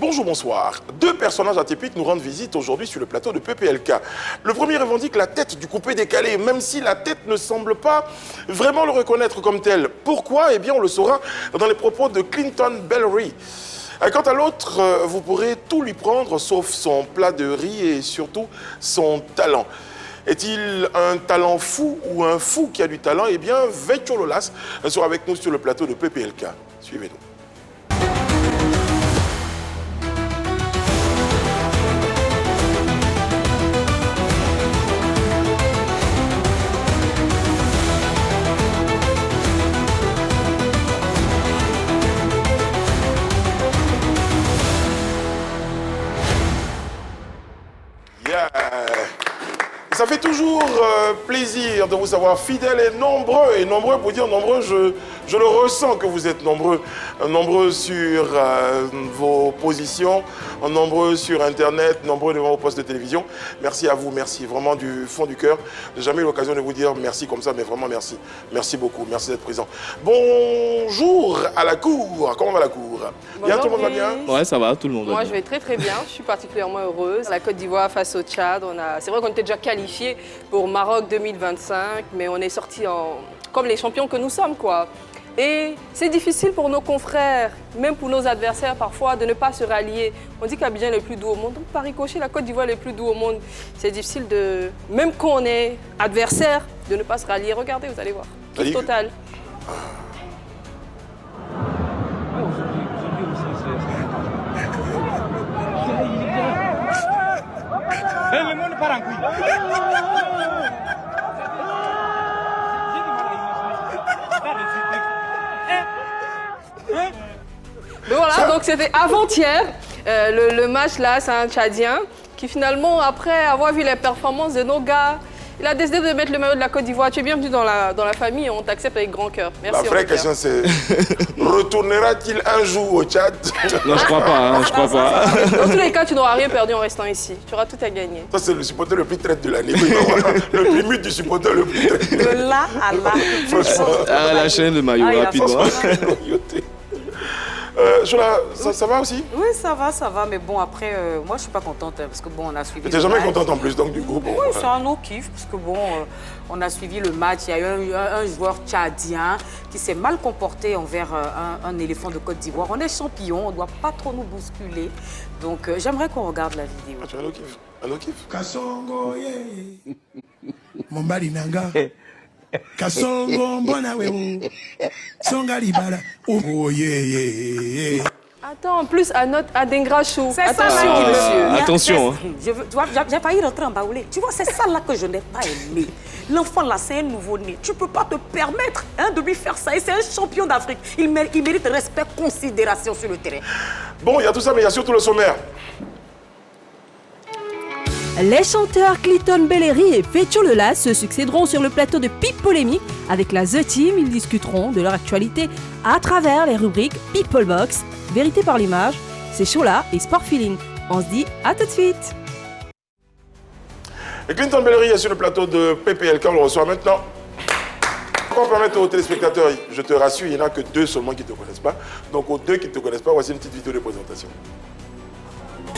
Bonjour, bonsoir. Deux personnages atypiques nous rendent visite aujourd'hui sur le plateau de PPLK. Le premier revendique la tête du coupé décalé, même si la tête ne semble pas vraiment le reconnaître comme tel. Pourquoi? Eh bien, on le saura dans les propos de Clinton Bellery. Quant à l'autre, vous pourrez tout lui prendre, sauf son plat de riz et surtout son talent. Est-il un talent fou ou un fou qui a du talent? Eh bien, Vetcho Lolas sera avec nous sur le plateau de PPLK. Suivez-nous. Ça fait toujours plaisir de vous savoir fidèles et nombreux pour dire nombreux, je le ressens que vous êtes nombreux sur vos positions, nombreux sur Internet, nombreux devant vos postes de télévision. Merci à vous, merci vraiment du fond du cœur. J'ai jamais eu l'occasion de vous dire merci comme ça, mais vraiment merci. Merci beaucoup, merci d'être présent. Bonjour à la cour, comment va la cour? Bien, tout le monde va bien? Ouais, ça va, tout le monde va bien. Moi, je vais très très bien, je suis particulièrement heureuse. La Côte d'Ivoire face au Tchad, c'est vrai qu'on était déjà qualifiés pour Maroc 2025, mais on est sortis comme les champions que nous sommes, quoi. Et c'est difficile pour nos confrères, même pour nos adversaires parfois, de ne pas se rallier. On dit qu'Abidjan est le plus doux au monde, donc par ricochet, la Côte d'Ivoire est le plus doux au monde. C'est difficile même quand on est adversaire, de ne pas se rallier. Regardez, vous allez voir, kiff total. Le monde part en couille. Mais voilà, donc c'était avant-hier. Le match là, c'est un Tchadien qui finalement, après avoir vu les performances de nos gars, il a décidé de mettre le maillot de la Côte d'Ivoire. Tu es bienvenu dans la famille et on t'accepte avec grand cœur. Merci. La vraie question c'est, retournera-t-il un jour au Tchad? Non, je crois pas, je crois pas. Dans tous les cas, tu n'auras rien perdu en restant ici. Tu auras tout à gagner. Ça, c'est le supporter le plus traite de l'année. Le limite du supporter le plus traite. De là à là. Ah, la chaîne de maillot, rapidement. Chola, ça va aussi? Oui, ça va, mais bon, après, moi, je suis pas contente, parce que bon, on a suivi Tu n'es jamais contente en plus, donc, du groupe? Oui, c'est un no-kiff, parce que bon, on a suivi le match, il y a eu un joueur tchadien qui s'est mal comporté envers un éléphant de Côte d'Ivoire. On est champion, on ne doit pas trop nous bousculer, donc j'aimerais qu'on regarde la vidéo. Ah, tu as un no-kiff? Un no-kiff? Kasongo, yeah. Mombali nanga. Kasongo, mbona wewe. Songa libala. Oh, yeah. Attends, en plus, à Dengrachou. C'est ça, là, monsieur. Attention. J'ai failli rentrer en baoulé. Tu vois, c'est ça là que je n'ai pas aimé. L'enfant là, c'est un nouveau-né. Tu ne peux pas te permettre de lui faire ça. Et c'est un champion d'Afrique. Il mérite respect, considération sur le terrain. Bon, il y a tout ça, mais il y a surtout le sommaire. Les chanteurs Clinton Bellery et Vetcho Lolas se succéderont sur le plateau de Pipe Polémique. Avec la The Team, ils discuteront de leur actualité à travers les rubriques People Box, Vérité par l'image, C'est chaud là et Sport Feeling. On se dit à tout de suite. Et Clinton Bellery est sur le plateau de PPLK, on le reçoit maintenant. Pour permettre aux téléspectateurs, je te rassure, il n'y en a que deux seulement qui ne te connaissent pas. Donc aux deux qui ne te connaissent pas, voici une petite vidéo de présentation.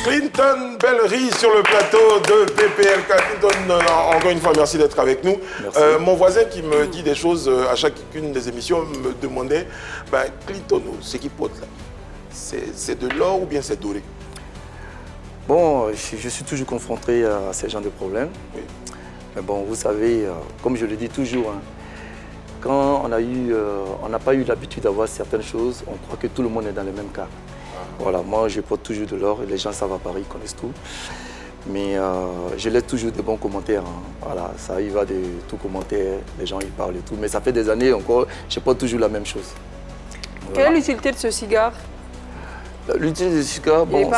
Clinton Bellery sur le plateau de PPLK. Clinton, encore une fois, merci d'être avec nous. Mon voisin qui me dit des choses à chacune des émissions me demandait, Clinton, ce qui pote là, c'est de l'or ou bien c'est doré? Bon, je suis toujours confronté à ces genres de problèmes. Oui. Mais bon, vous savez, comme je le dis toujours, hein, quand on n'a pas eu l'habitude d'avoir certaines choses, on croit que tout le monde est dans le même cas. Voilà, moi je porte toujours de l'or et les gens savent à Paris, ils connaissent tout. Mais je laisse toujours de bons commentaires. Hein. Voilà, ça y va de tout commentaires, les gens ils parlent et tout. Mais ça fait des années encore, je porte toujours la même chose. Quelle est l'utilité de ce cigare? L'utilité du cigare, bon,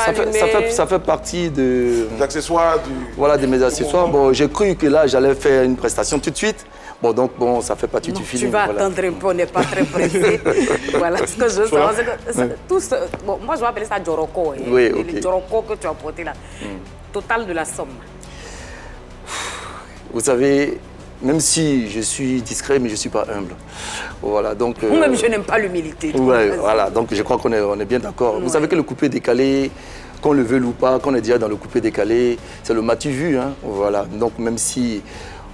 ça fait partie des accessoires voilà, de mes accessoires. Bon, j'ai cru que là, j'allais faire une prestation tout de suite. Bon, donc, bon, ça fait partie du feeling. Tu vas attendre un peu, on n'est pas très pressé. Voilà, ce que je sais. Bon, moi, je vais appeler ça Djoroko. Oui, ok. Le Djoroko que tu as porté là. Total de la somme. Vous savez, Même si je suis discret, mais je ne suis pas humble. Voilà, donc... Moi-même, je n'aime pas l'humilité. Ouais, voilà, donc je crois qu'on est bien d'accord. Vous savez que le coupé décalé, qu'on le veuille ou pas, qu'on est déjà dans le coupé décalé, c'est le matu vu. Hein, voilà, donc même si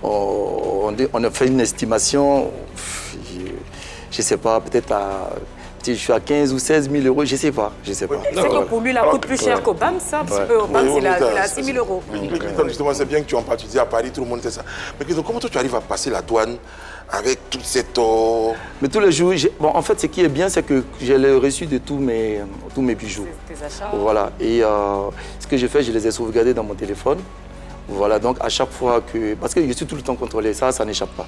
on a fait une estimation, je ne sais pas, peut-être à... Je suis à 15 ou 16 000 euros, je ne sais pas. C'est que pour lui, la coûte plus cher qu'Obam, ça, parce que Obam, il a 6 000 euros. Mais Clinton, justement, c'est bien que tu en parles. Tu dis à Paris, tout le monde sait ça. Mais Clinton, comment toi, tu arrives à passer la douane avec toute cette or? Mais tous les jours, bon, en fait, ce qui est bien, c'est que j'ai le reçu de tous mes bijoux. Tes achats. Voilà, et ce que j'ai fait, je les ai sauvegardés dans mon téléphone. Voilà, donc à chaque fois que... Parce que je suis tout le temps contrôlé, ça n'échappe pas.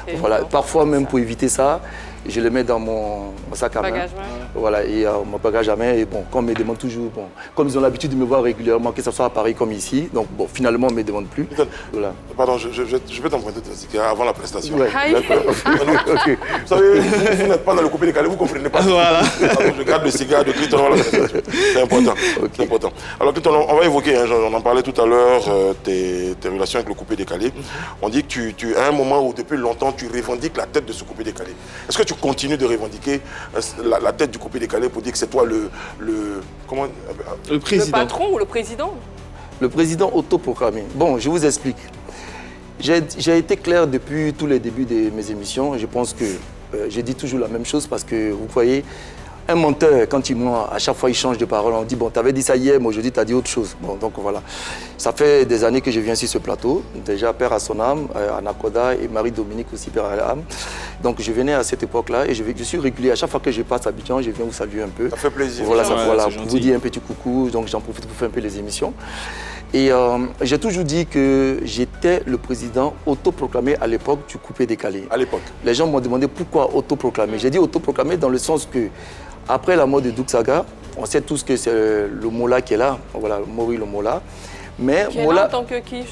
Ouais, voilà, parfois même pour éviter ça, je le mets dans mon sac à main. Bagage, voilà, et mon bagage à main. Et bon, comme on me demande toujours, bon, comme ils ont l'habitude de me voir régulièrement, que ce soit à Paris comme ici, donc bon, finalement, on ne me demande plus. Voilà. Pardon, je vais t'emprunter avant la prestation. Ouais, d'accord. Okay. Vous savez, vous n'êtes pas dans le coupé décalé, vous ne comprenez pas. Voilà. Alors, je garde le cigare de Clinton avant la prestation. C'est important. Okay. C'est important. Alors, Clinton, on va évoquer, hein, on en parlait tout à l'heure, tes relations avec le coupé décalé. On dit que tu, à un moment où depuis longtemps, tu revendiques la tête de ce coupé décalé. Est-ce que tu continues de revendiquer la tête du coupé décalé pour dire que c'est toi le président. Le patron ou le président? Le président autoproclamé. Bon, je vous explique. J'ai été clair depuis tous les débuts de mes émissions. Je pense que je dis toujours la même chose parce que vous voyez, un menteur, quand il ment, à chaque fois il change de parole. On dit, bon, tu avais dit ça hier, mais aujourd'hui tu as dit autre chose. Bon, donc voilà. Ça fait des années que je viens sur ce plateau. Déjà, père à son âme, Anakoda et Marie-Dominique aussi, père à l'âme. Donc je venais à cette époque-là et je suis régulier. À chaque fois que je passe à Abidjan, je viens vous saluer un peu. Ça fait plaisir. Voilà, pour vous dire un petit coucou. Donc j'en profite pour faire un peu les émissions. Et j'ai toujours dit que j'étais le président autoproclamé à l'époque du coupé décalé. À l'époque. Les gens m'ont demandé pourquoi autoproclamé. J'ai dit autoproclamé dans le sens que, après la mort de Doug Saga, on sait tous que c'est le Mola qui est là. Voilà, Mori le Mola. Mais qui est là en tant que qui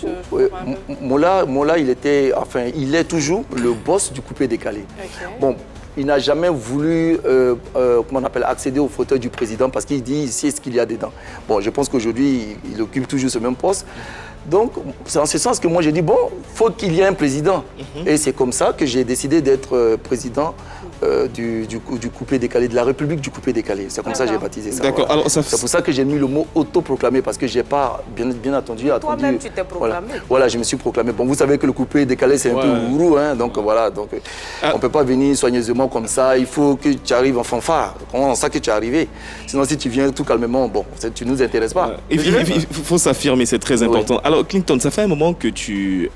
Mola, il est toujours le boss du coupé décalé. Okay. Bon, il n'a jamais voulu comment on appelle, accéder au fauteuil du président parce qu'il dit ici ce qu'il y a dedans. Bon, je pense qu'aujourd'hui, il occupe toujours ce même poste. Donc, c'est en ce sens que moi, j'ai dit, bon, il faut qu'il y ait un président. Et c'est comme ça que j'ai décidé d'être président du coupé décalé, de la République du coupé décalé. C'est comme ça que j'ai baptisé ça. D'accord. Voilà. C'est pour ça que j'ai mis le mot autoproclamé, parce que je n'ai pas bien attendu. Toi-même, tu t'es proclamé. Voilà, je me suis proclamé. Bon, vous savez que le coupé décalé, c'est un peu gourou, hein, donc voilà. Donc, on ne peut pas venir soigneusement comme ça. Il faut que tu arrives en fanfare. On sait que tu es arrivé. Sinon, si tu viens tout calmement, bon, tu ne nous intéresses pas. Il faut s'affirmer, c'est très important. Alors, Clinton, ça fait un moment que tu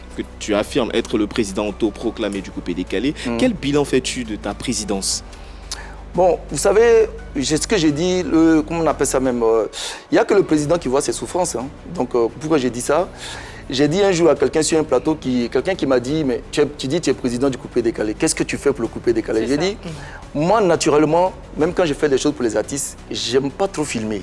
affirmes être le président autoproclamé du coupé décalé. Quel bilan fais-tu de ta présidence? Bon, vous savez, ce que j'ai dit, comment on appelle ça même, il n'y a que le président qui voit ses souffrances. Hein. Donc, pourquoi j'ai dit ça? J'ai dit un jour à quelqu'un sur un plateau, quelqu'un qui m'a dit, mais tu dis que tu es président du coupé décalé, qu'est-ce que tu fais pour le coupé décalé? J'ai dit, moi, naturellement, même quand je fais des choses pour les artistes, j'aime pas trop filmer.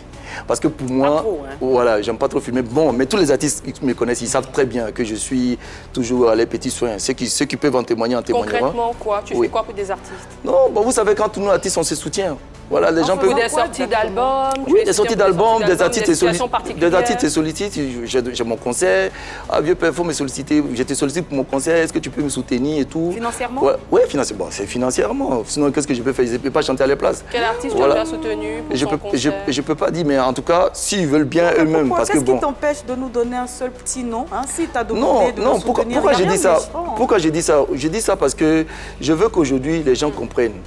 Parce que pour moi, voilà, j'aime pas trop filmer. Bon, mais tous les artistes qui me connaissent, ils savent très bien que je suis toujours à les petits soins. Ceux qui peuvent en témoigner, en témoigneront. Concrètement, quoi? Tu fais quoi pour des artistes? Non, bon, vous savez, quand tous nos artistes, on se soutient. Voilà, les gens peuvent... Des sorties d'albums? Oui, des sorties d'albums, des artistes se sollicitent. J'ai mon concert. Ah, vieux père, il faut me solliciter. Je te sollicite pour mon concert. Est-ce que tu peux me soutenir et tout? Financièrement? Oui, financièrement. Bon, c'est financièrement. Sinon, qu'est-ce que je peux faire? Je ne peux pas chanter à leur place. Quel artiste tu as déjà soutenu pour son concert? Je ne peux pas dire, mais en tout cas, s'ils veulent bien eux-mêmes. Qu'est-ce qui t'empêche de nous donner un seul petit nom, hein? Si tu as demandé de nous soutenir, pourquoi j'ai dit ça? Pourquoi j'ai dit ça? Je dis ça parce que je veux qu'aujourd'hui, les gens comprennent.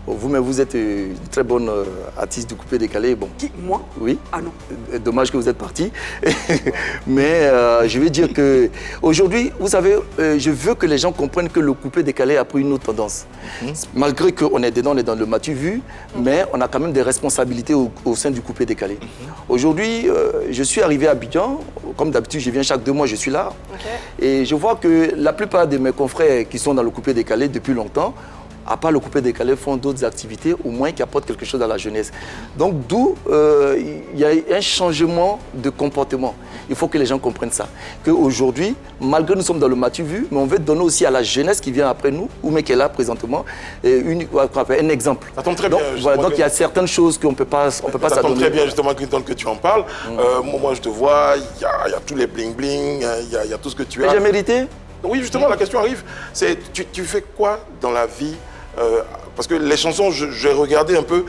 Vous-même, vous êtes une très bonne artiste du coupé décalé. Bon. Qui? Moi? Oui. Ah non. Dommage que vous êtes parti. Mais je veux dire qu'aujourd'hui, vous savez, je veux que les gens comprennent que le coupé décalé a pris une autre tendance. Malgré qu'on est dedans, on est dans le matu vu, mais on a quand même des responsabilités au sein du coupé décalé. Aujourd'hui, je suis arrivé à Abidjan. Comme d'habitude, je viens chaque 2 mois, je suis là. Et je vois que la plupart de mes confrères qui sont dans le coupé décalé depuis longtemps, à part le coupé décalé, font d'autres activités, au moins qui apportent quelque chose à la jeunesse. Donc d'où il y a un changement de comportement. Il faut que les gens comprennent ça. Qu'aujourd'hui, malgré nous sommes dans le matu vu, mais on veut donner aussi à la jeunesse qui vient après nous, ou mais qui est là présentement, un exemple. Ça tombe très bien. Voilà, donc il y a certaines choses qu'on ne peut pas s'adonner. Ça tombe très bien justement, Clinton, que tu en parles. Moi, je te vois, il y a tous les bling-bling, il y a tout ce que tu as. Mais j'ai mérité. Oui, justement, la question arrive, c'est tu fais quoi dans la vie parce que les chansons, j'ai regardé un peu.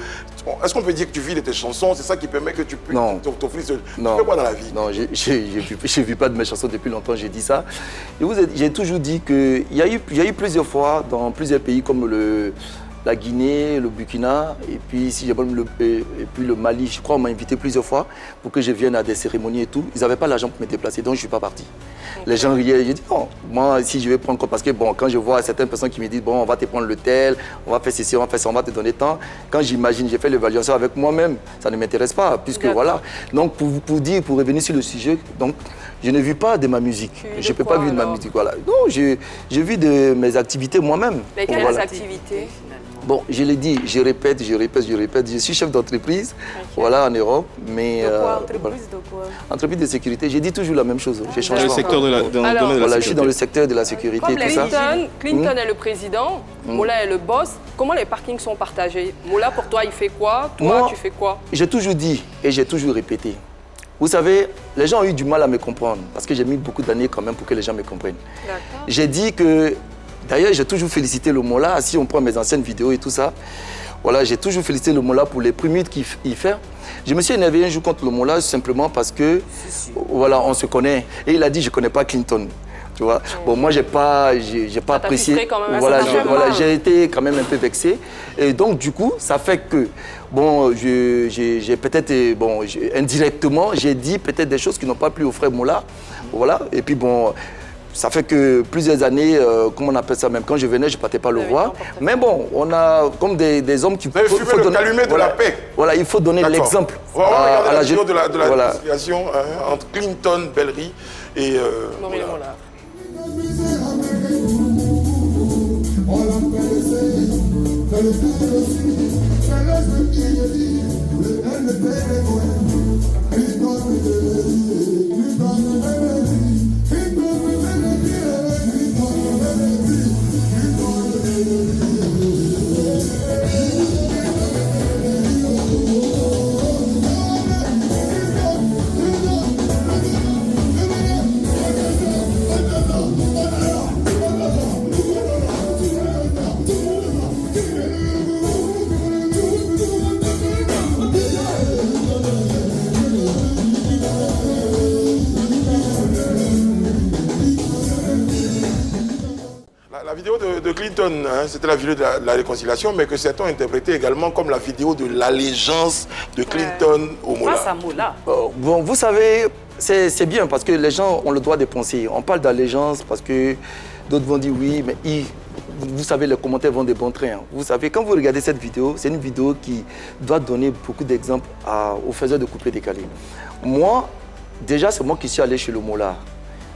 Est-ce qu'on peut dire que tu vis de tes chansons? C'est ça qui permet que tu puisses t'offrir ce... Tu fais quoi dans la vie? Non, je ne vis pas de mes chansons depuis longtemps, j'ai dit ça. J'ai toujours dit qu'il y a eu plusieurs fois dans plusieurs pays comme la Guinée, le Burkina, et puis le Mali. Je crois qu'on m'a invité plusieurs fois pour que je vienne à des cérémonies et tout. Ils n'avaient pas l'argent pour me déplacer, donc je ne suis pas parti. Les gens riaient, j'ai dit non, moi si je vais prendre parce que bon, quand je vois certaines personnes qui me disent bon, on va te prendre l'hôtel, on va faire ceci, on va faire ça, on va te donner tant. Quand j'imagine, j'ai fait l'évaluation avec moi-même, ça ne m'intéresse pas, puisque voilà. Donc pour revenir sur le sujet, donc je ne vis pas de ma musique. Je ne peux pas vivre de ma musique, voilà. Non, je vis de mes activités moi-même. Mais quelles activités? Bon, je l'ai dit, je répète. Je suis chef d'entreprise, voilà, en Europe, mais... De quoi? Entreprise de quoi? Entreprise de sécurité. J'ai dit toujours la même chose. J'ai changé. Dans le secteur de la voilà, je suis dans le secteur de la sécurité. Comme tout ça. Clinton est le président, Moula est le boss. Comment les parkings sont partagés? Moula, pour toi, il fait quoi? Toi, tu fais quoi? J'ai toujours dit et j'ai toujours répété. Vous savez, les gens ont eu du mal à me comprendre parce que j'ai mis beaucoup d'années quand même pour que les gens me comprennent. J'ai dit que... D'ailleurs, j'ai toujours félicité le Mola, si on prend mes anciennes vidéos et tout ça. Voilà, j'ai toujours félicité le Mola pour les primites qu'il fait. Je me suis énervé un jour contre le Mola simplement parce que, voilà, on se connaît. Et il a dit, je ne connais pas Clinton. Tu vois. Bon, moi, j'ai pas apprécié. Voilà, j'ai été quand même un peu vexé. Et donc, du coup, ça fait que, bon, j'ai peut-être, bon, indirectement, j'ai dit peut-être des choses qui n'ont pas plu au frère Mola. Voilà. Et puis, bon... Ça fait que plusieurs années, comment on appelle ça, même quand je venais, je ne partais pas le voir. Mais bon, on a comme des hommes qui... Il faut donner calumet de la paix. Voilà, il faut donner l'exemple. On va regarder la vidéo de la réconciliation entre Clinton Bellery et... Maurice Mola. La vidéo de Clinton, c'était la vidéo de la réconciliation, mais que certains ont interprété également comme la vidéo de l'allégeance de Clinton au Mola. Face à Mola. Bon, vous savez, c'est bien parce que les gens ont le droit de penser. On parle d'allégeance parce que d'autres vont dire oui, mais vous savez, les commentaires vont de bon train. Vous savez, quand vous regardez cette vidéo, c'est une vidéo qui doit donner beaucoup d'exemples aux faiseurs de coupés décalés. Moi, déjà, c'est moi qui suis allé chez le Mola.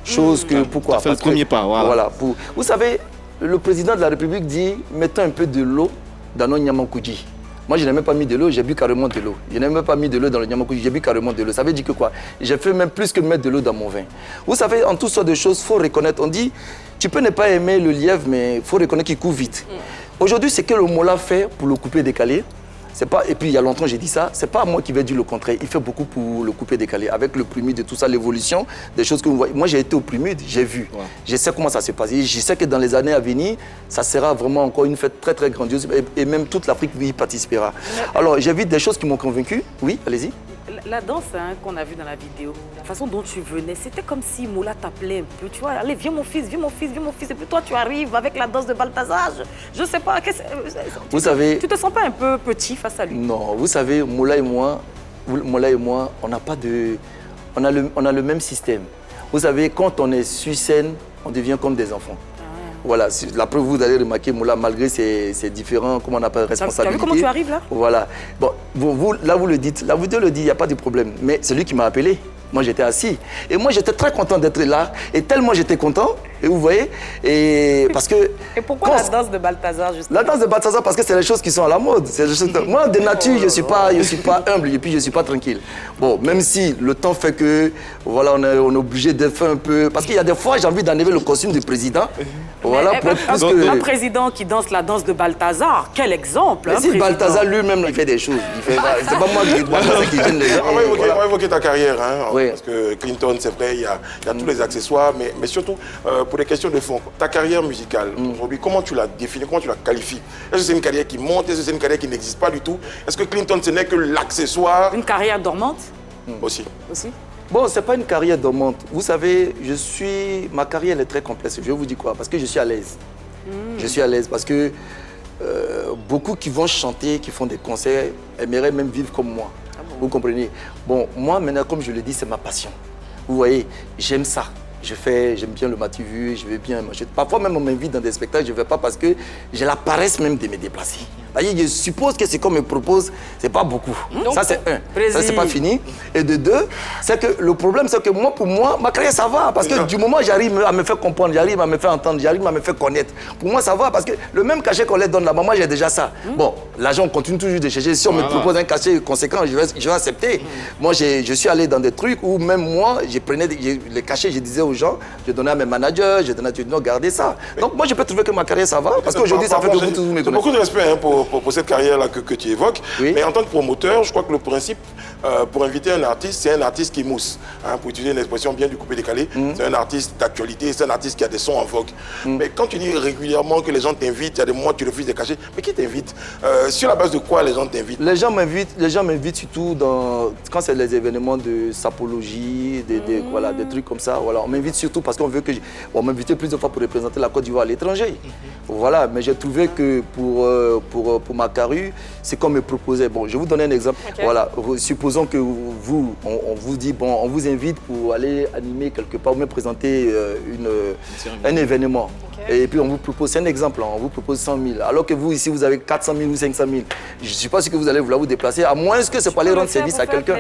Chose que, pourquoi? Parce que le premier pas, voilà. Vous savez, le président de la République dit, mettons un peu de l'eau dans nos Nyamakoudji. Moi, je n'ai même pas mis de l'eau, j'ai bu carrément de l'eau. Je n'ai même pas mis de l'eau dans le Nyamakoudji, j'ai bu carrément de l'eau. Ça veut dire que quoi? J'ai fait même plus que mettre de l'eau dans mon vin. Vous savez, en toutes sortes de choses, il faut reconnaître. On dit, tu peux ne pas aimer le lièvre, mais il faut reconnaître qu'il court vite. Aujourd'hui, ce que le Mola fait pour le couper décalé, c'est pas, et puis il y a longtemps j'ai dit ça, c'est pas moi qui vais dire le contraire. Il fait beaucoup pour le couper décalé, avec le Prumud et tout ça, l'évolution des choses que vous voyez. Moi j'ai été au Prumud, j'ai vu, je sais comment ça se passe. Et je sais que dans les années à venir, ça sera vraiment encore une fête très très grandiose et même toute l'Afrique y participera. Alors j'ai vu des choses qui m'ont convaincu. Oui, allez-y. La danse qu'on a vue dans la vidéo, la façon dont tu venais, c'était comme si Mola t'appelait un peu. Tu vois, allez, viens mon fils, viens mon fils, viens mon fils. Et puis toi, tu arrives avec la danse de Balthazar. Je sais pas, vous savez, tu te sens pas un peu petit face à lui? Non, vous savez, Mola et moi, on n'a pas de... On a le même système. Vous savez, quand on est sur scène, on devient comme des enfants. Voilà, la preuve, vous allez remarquer, Moula, malgré ses différents, comment on appelle, responsabilités. Tu as vu comment tu arrives là? Voilà. Bon, là, vous le dites, la vidéo le dit, il n'y a pas de problème. Mais c'est lui qui m'a appelé. Moi, j'étais assis. Et moi, j'étais très content d'être là. Et tellement j'étais content, et vous voyez, et parce que... Et pourquoi la danse de Balthazar, justement? La danse de Balthazar, parce que c'est les choses qui sont à la mode. Moi, de nature, je ne suis pas humble, et puis je ne suis pas tranquille. Bon, même si le temps fait que, voilà, on est obligé de faire un peu... Parce qu'il y a des fois, j'ai envie d'enlever le costume du président. Voilà, pour être plus que... Un président qui danse la danse de Balthazar, quel exemple! Mais si Balthazar lui-même, il fait des choses. C'est pas moi qui gêne les gens. On va évoquer ta carrière, hein, parce que Clinton, c'est vrai, il y a tous les accessoires, mais surtout, pour des questions de fond, ta carrière musicale, aujourd'hui, comment tu la définis, comment tu la qualifies? Est-ce que c'est une carrière qui monte? Est-ce que c'est une carrière qui n'existe pas du tout? Est-ce que Clinton, ce n'est que l'accessoire? Une carrière dormante Aussi. Bon, c'est pas une carrière dormante. Vous savez, ma carrière elle est très complexe. Je vais vous dire quoi? Parce que je suis à l'aise. Je suis à l'aise parce que beaucoup qui vont chanter, qui font des concerts, aimeraient même vivre comme moi. Vous comprenez? Bon, moi maintenant, comme je le dis, c'est ma passion. Vous voyez, j'aime ça. J'aime bien le mativu, je vais bien manger. Parfois même on m'invite dans des spectacles, je ne vais pas parce que j'ai la paresse même de me déplacer. Je suppose que ce qu'on me propose, ce n'est pas beaucoup. Ça c'est un. Ça c'est pas fini. Et de deux, c'est que le problème c'est que pour moi, ma carrière ça va. Parce que du moment où j'arrive à me faire comprendre, j'arrive à me faire entendre, j'arrive à me faire connaître. Pour moi ça va parce que le même cachet qu'on leur donne là-bas, moi j'ai déjà ça. Bon, l'argent on continue toujours de chercher. Si on me propose un cachet conséquent, je vais accepter. Moi je suis allé dans des trucs où même moi, je prenais les cachets, je disais aux gens, je donnais à mes managers, je donnais à tout le monde, gardez ça. Donc moi je peux trouver que ma carrière ça va parce qu'aujourd'hui ça fait que vous tous me connaissez. Beaucoup de respect pour cette carrière-là que tu évoques. Oui. Mais en tant que promoteur, je crois que le principe pour inviter un artiste, c'est un artiste qui mousse. Pour utiliser une expression bien du coupé-décalé, c'est un artiste d'actualité, c'est un artiste qui a des sons en vogue. Mais quand tu dis régulièrement que les gens t'invitent, il y a des mois tu refuses des cachets, mais qui t'invite? Sur la base de quoi les gens t'invitent? Les gens m'invitent surtout quand c'est les événements de sapologie, voilà, des trucs comme ça. Voilà. On m'invite surtout parce qu'on veut que... On m'a invité plusieurs fois pour représenter la Côte d'Ivoire à l'étranger. Voilà, mais j'ai trouvé que pour ma carrure, c'est qu'on me proposait. Bon, je vais vous donner un exemple. Voilà, supposons que on vous dit, bon, on vous invite pour aller animer quelque part, ou même présenter un événement. Et puis on vous propose, c'est un exemple, on vous propose 100 000. Alors que vous, ici, vous avez 400 000 ou 500 000. Je ne sais pas si que vous allez vouloir vous déplacer, à moins que ce soit aller rendre service à quelqu'un.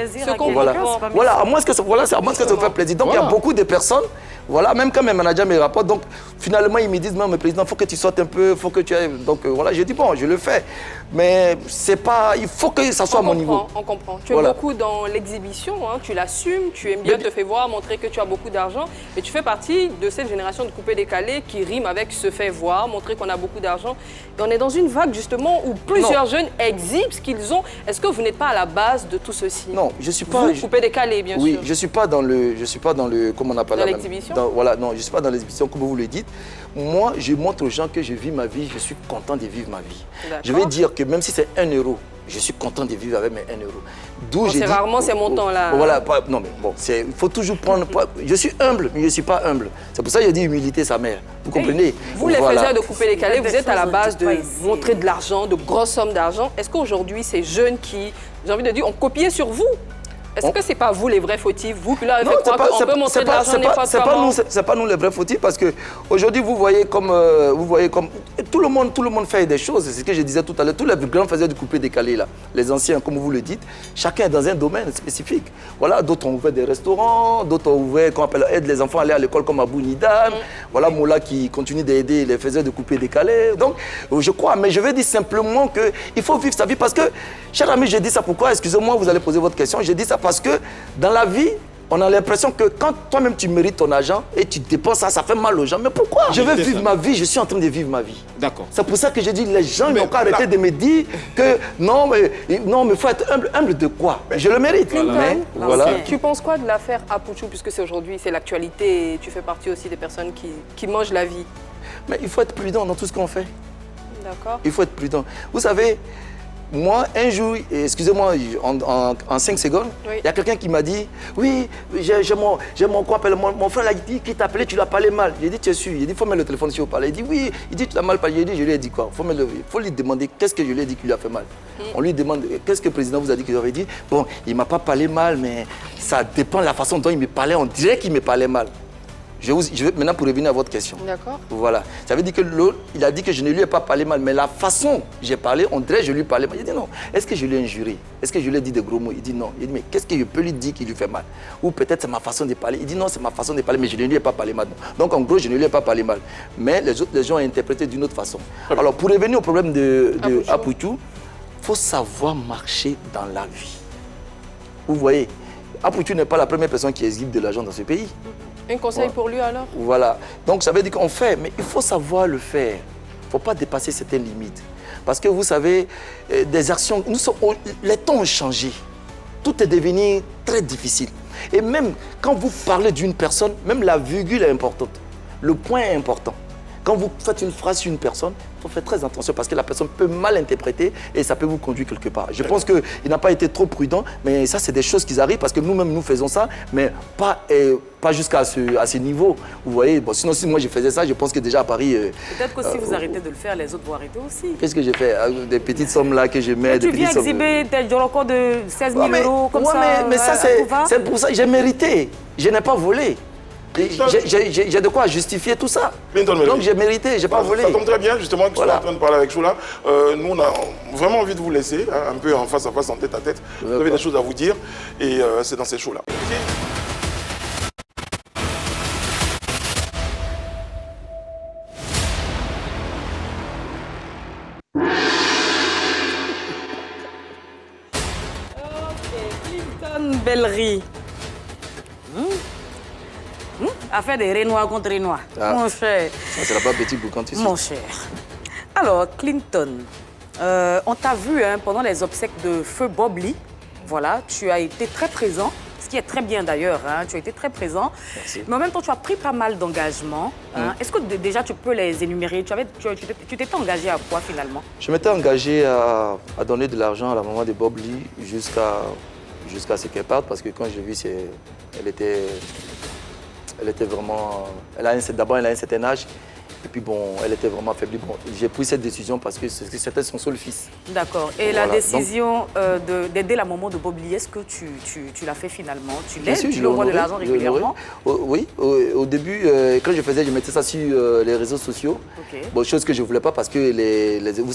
Voilà, à moins que ça vous fasse plaisir. Donc il y a beaucoup de personnes, voilà, même quand mes managers me rapportent, donc finalement ils me disent, non, mais président, il faut que tu sortes un peu, il faut que tu ailles. Donc voilà, je dis, bon, je le fais. Mais c'est pas, il faut que ça soit à mon niveau. On comprend. Tu es beaucoup dans l'exhibition, tu l'assumes, tu aimes bien te faire voir, montrer que tu as beaucoup d'argent. Et tu fais partie de cette génération de coupés-décalés qui rime avec se fait voir, montrer qu'on a beaucoup d'argent. Et on est dans une vague justement où plusieurs jeunes exhibent ce qu'ils ont. Est-ce que vous n'êtes pas à la base de tout ceci? Non, je suis pas. Vous coupés-décalés, bien sûr. Oui, je suis pas dans le, comment on appelle dans l'exhibition. Voilà, non, je suis pas dans l'exhibition comme vous le dites. Moi, je montre aux gens que je vis ma vie, je suis content de vivre ma vie. Je vais dire que même si c'est 1 euro, je suis content de vivre avec mes 1 euro. D'où j'ai dit, rarement ces montants-là. Voilà, non mais bon, il faut toujours prendre... Je suis humble, mais je ne suis pas humble. C'est pour ça que je dis humilité sa mère. Vous comprenez? Vous, les faiseurs de coupés-décalés, vous êtes à la base de montrer de l'argent, de grosses sommes d'argent. Est-ce qu'aujourd'hui, ces jeunes qui, j'ai envie de dire, ont copié sur vous? Est-ce que ce n'est pas vous les vrais fautifs? Vous qui leur avez fait croire qu'on peut montrer de l'argent n'importe comment? Ce n'est pas nous les vrais fautifs parce qu'aujourd'hui, vous voyez comme tout le monde fait des choses. C'est ce que je disais tout à l'heure. Tous les grands faiseurs du coupé-décalé, là, les anciens, comme vous le dites, chacun est dans un domaine spécifique. Voilà, d'autres ont ouvert des restaurants, d'autres ont ouvert, qu'on appelle, aide les enfants à aller à l'école comme Abou Nidam. Voilà, Moula qui continue d'aider les faiseurs de coupé-décalé. Donc, je crois, mais je vais dire simplement qu'il faut vivre sa vie parce que, cher ami, je dis ça pourquoi? Excusez-moi, vous allez poser votre question. Je dis ça parce que dans la vie, on a l'impression que quand toi-même tu mérites ton argent et tu dépenses ça, ça fait mal aux gens. Mais pourquoi? Je veux vivre ma vie, je suis en train de vivre ma vie. D'accord. C'est pour ça que je dis, les gens n'ont qu'à arrêter de me dire que non, mais il faut être humble. Humble de quoi? Je le mérite. Voilà. Tu penses quoi de l'affaire Apouchou, puisque c'est aujourd'hui, c'est l'actualité et tu fais partie aussi des personnes qui mangent la vie? Mais il faut être prudent dans tout ce qu'on fait. D'accord. Il faut être prudent. Vous savez, moi, un jour, excusez-moi, en 5 secondes, il y a quelqu'un qui m'a dit, oui, j'ai mon frère l'a dit qu'il t'appelait, tu l'as parlé mal. J'ai dit, tu es sûr? Il dit, il faut mettre le téléphone si vous parlez. Il dit, oui, il dit, tu l'as mal parlé. J'ai dit, je lui ai dit quoi? Il faut lui demander qu'est-ce que je lui ai dit qui lui a fait mal. On lui demande, qu'est-ce que le président vous a dit qu'il avait dit? Bon, il ne m'a pas parlé mal, mais ça dépend de la façon dont il me parlait. On dirait qu'il me parlait mal. Je vais maintenant pour revenir à votre question. D'accord. Voilà. Ça veut dire que l'autre, il a dit que je ne lui ai pas parlé mal, mais la façon dont j'ai parlé, on dirait que je lui parlais mal. Il dit non. Est-ce que je lui ai injuré? Est-ce que je lui ai dit des gros mots? Il dit non. Il dit mais qu'est-ce que je peux lui dire qui lui fait mal? Ou peut-être c'est ma façon de parler. Il dit non, c'est ma façon de parler, mais je ne lui ai pas parlé mal. Donc en gros, je ne lui ai pas parlé mal. Mais les gens ont interprété d'une autre façon. Alors pour revenir au problème de Apouchou, il faut savoir marcher dans la vie. Vous voyez, Apouchou n'est pas la première personne qui exhibe de l'argent dans ce pays. Un conseil pour lui alors? Voilà. Donc ça veut dire qu'on fait, mais il faut savoir le faire. Il ne faut pas dépasser certaines limites. Parce que vous savez, des actions, les temps ont changé. Tout est devenu très difficile. Et même quand vous parlez d'une personne, même la virgule est importante. Le point est important. Quand vous faites une phrase sur une personne, il faut faire très attention parce que la personne peut mal interpréter et ça peut vous conduire quelque part. Je pense qu'il n'a pas été trop prudent, mais ça, c'est des choses qui arrivent parce que nous-mêmes, nous faisons ça, mais pas jusqu'à ce niveau. Vous voyez, bon, sinon, si moi je faisais ça, je pense que déjà à Paris... Peut-être que si vous arrêtez de le faire, les autres vont arrêter aussi. Qu'est-ce que j'ai fait? Des petites sommes là que je mets. Mais tu viens exhiber tes records de 16 000 euros comme ça. Mais ça, c'est pour ça que j'ai mérité. Je n'ai pas volé. J'ai de quoi justifier tout ça. Donc j'ai mérité, j'ai pas volé. Ça tombe très bien, justement, que tu sois en train de parler avec Choula. Nous, on a vraiment envie de vous laisser, hein, un peu en face à face, en tête à tête. Vous avez des choses à vous dire et c'est dans ces shows-là. Clinton Bellery. Affaire des Renois contre Renois. Mon cher. C'est la pas petit boucan ici. Mon cher. Alors, Clinton, on t'a vu pendant les obsèques de feu Bob Lee. Voilà, tu as été très présent, ce qui est très bien d'ailleurs. Tu as été très présent. Merci. Mais en même temps, tu as pris pas mal d'engagements. Est-ce que déjà tu peux les énumérer? Tu t'étais engagé à quoi finalement? Je m'étais engagé à donner de l'argent à la maman de Bob Lee jusqu'à ce qu'elle parte parce que quand j'ai vu, elle était vraiment... D'abord, elle a un certain âge. Et puis bon, elle était vraiment affaiblie. Bon, j'ai pris cette décision parce que c'était son seul fils. D'accord. Et voilà. La décision d'aider la maman de Bob Lee, est-ce que tu l'as fait finalement? Tu l'aides? Tu lui envoies de l'argent régulièrement? Oui. Au début, quand je mettais ça sur les réseaux sociaux. Okay. Bon, chose que je ne voulais pas parce que vous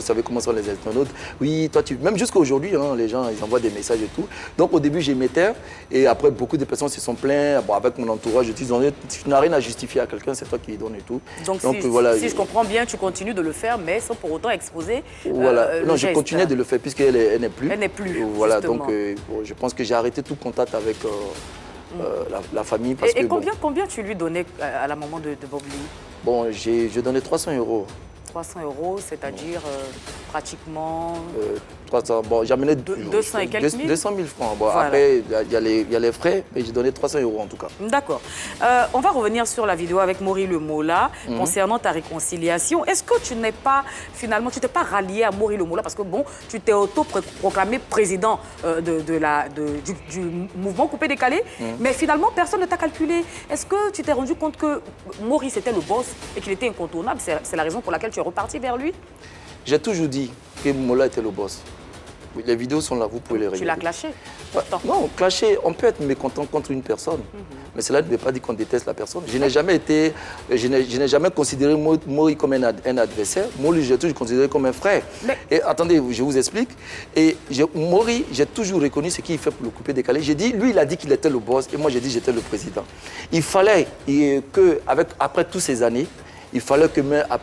savez comment sont les internautes. Oui, toi, même jusqu'à aujourd'hui, les gens ils envoient des messages et tout. Donc au début, j'y mettais. Et après, beaucoup de personnes se sont plaintes. Bon, avec mon entourage, je dis, tu n'as rien à justifier à quelqu'un, c'est toi qui lui donne et tout. Donc si je comprends bien, tu continues de le faire, mais sans pour autant exposer voilà. Non, le je geste. continuais de le faire puisqu'elle n'est plus. Elle n'est plus, voilà, justement. donc je pense que j'ai arrêté tout contact avec la famille. Parce et combien tu lui donnais à la maman de Bob Lee? Bon, je donnais 300 €. 300 €, c'est-à-dire pratiquement... 300, bon, j'amenais 200 et quelques mille 200 000 francs. Bon, voilà. Après, il y a les frais, mais j'ai donné 300 € en tout cas. D'accord. On va revenir sur la vidéo avec Maury Le Mola concernant ta réconciliation. Est-ce que tu n'es pas, finalement, tu t'es pas rallié à Maury Le Mola parce que bon, tu t'es auto-proclamé président du mouvement coupé-décalé, mais finalement, personne ne t'a calculé. Est-ce que tu t'es rendu compte que Maury, c'était le boss et qu'il était incontournable? C'est la raison pour laquelle tu es reparti vers lui? J'ai toujours dit que Mola était le boss. Les vidéos sont là, vous pouvez les regarder. Tu l'as clashé pourtant. Non, clasher, on peut être mécontent contre une personne. Mais cela ne veut pas dire qu'on déteste la personne. Je n'ai jamais considéré Maury comme un adversaire. Maury, j'ai toujours considéré comme un frère. Et attendez, je vous explique. Et Maury, j'ai toujours reconnu ce qu'il fait pour le couper décalé. J'ai dit, lui, il a dit qu'il était le boss et moi, j'ai dit que j'étais le président. Il fallait après toutes ces années, il fallait que,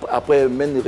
après une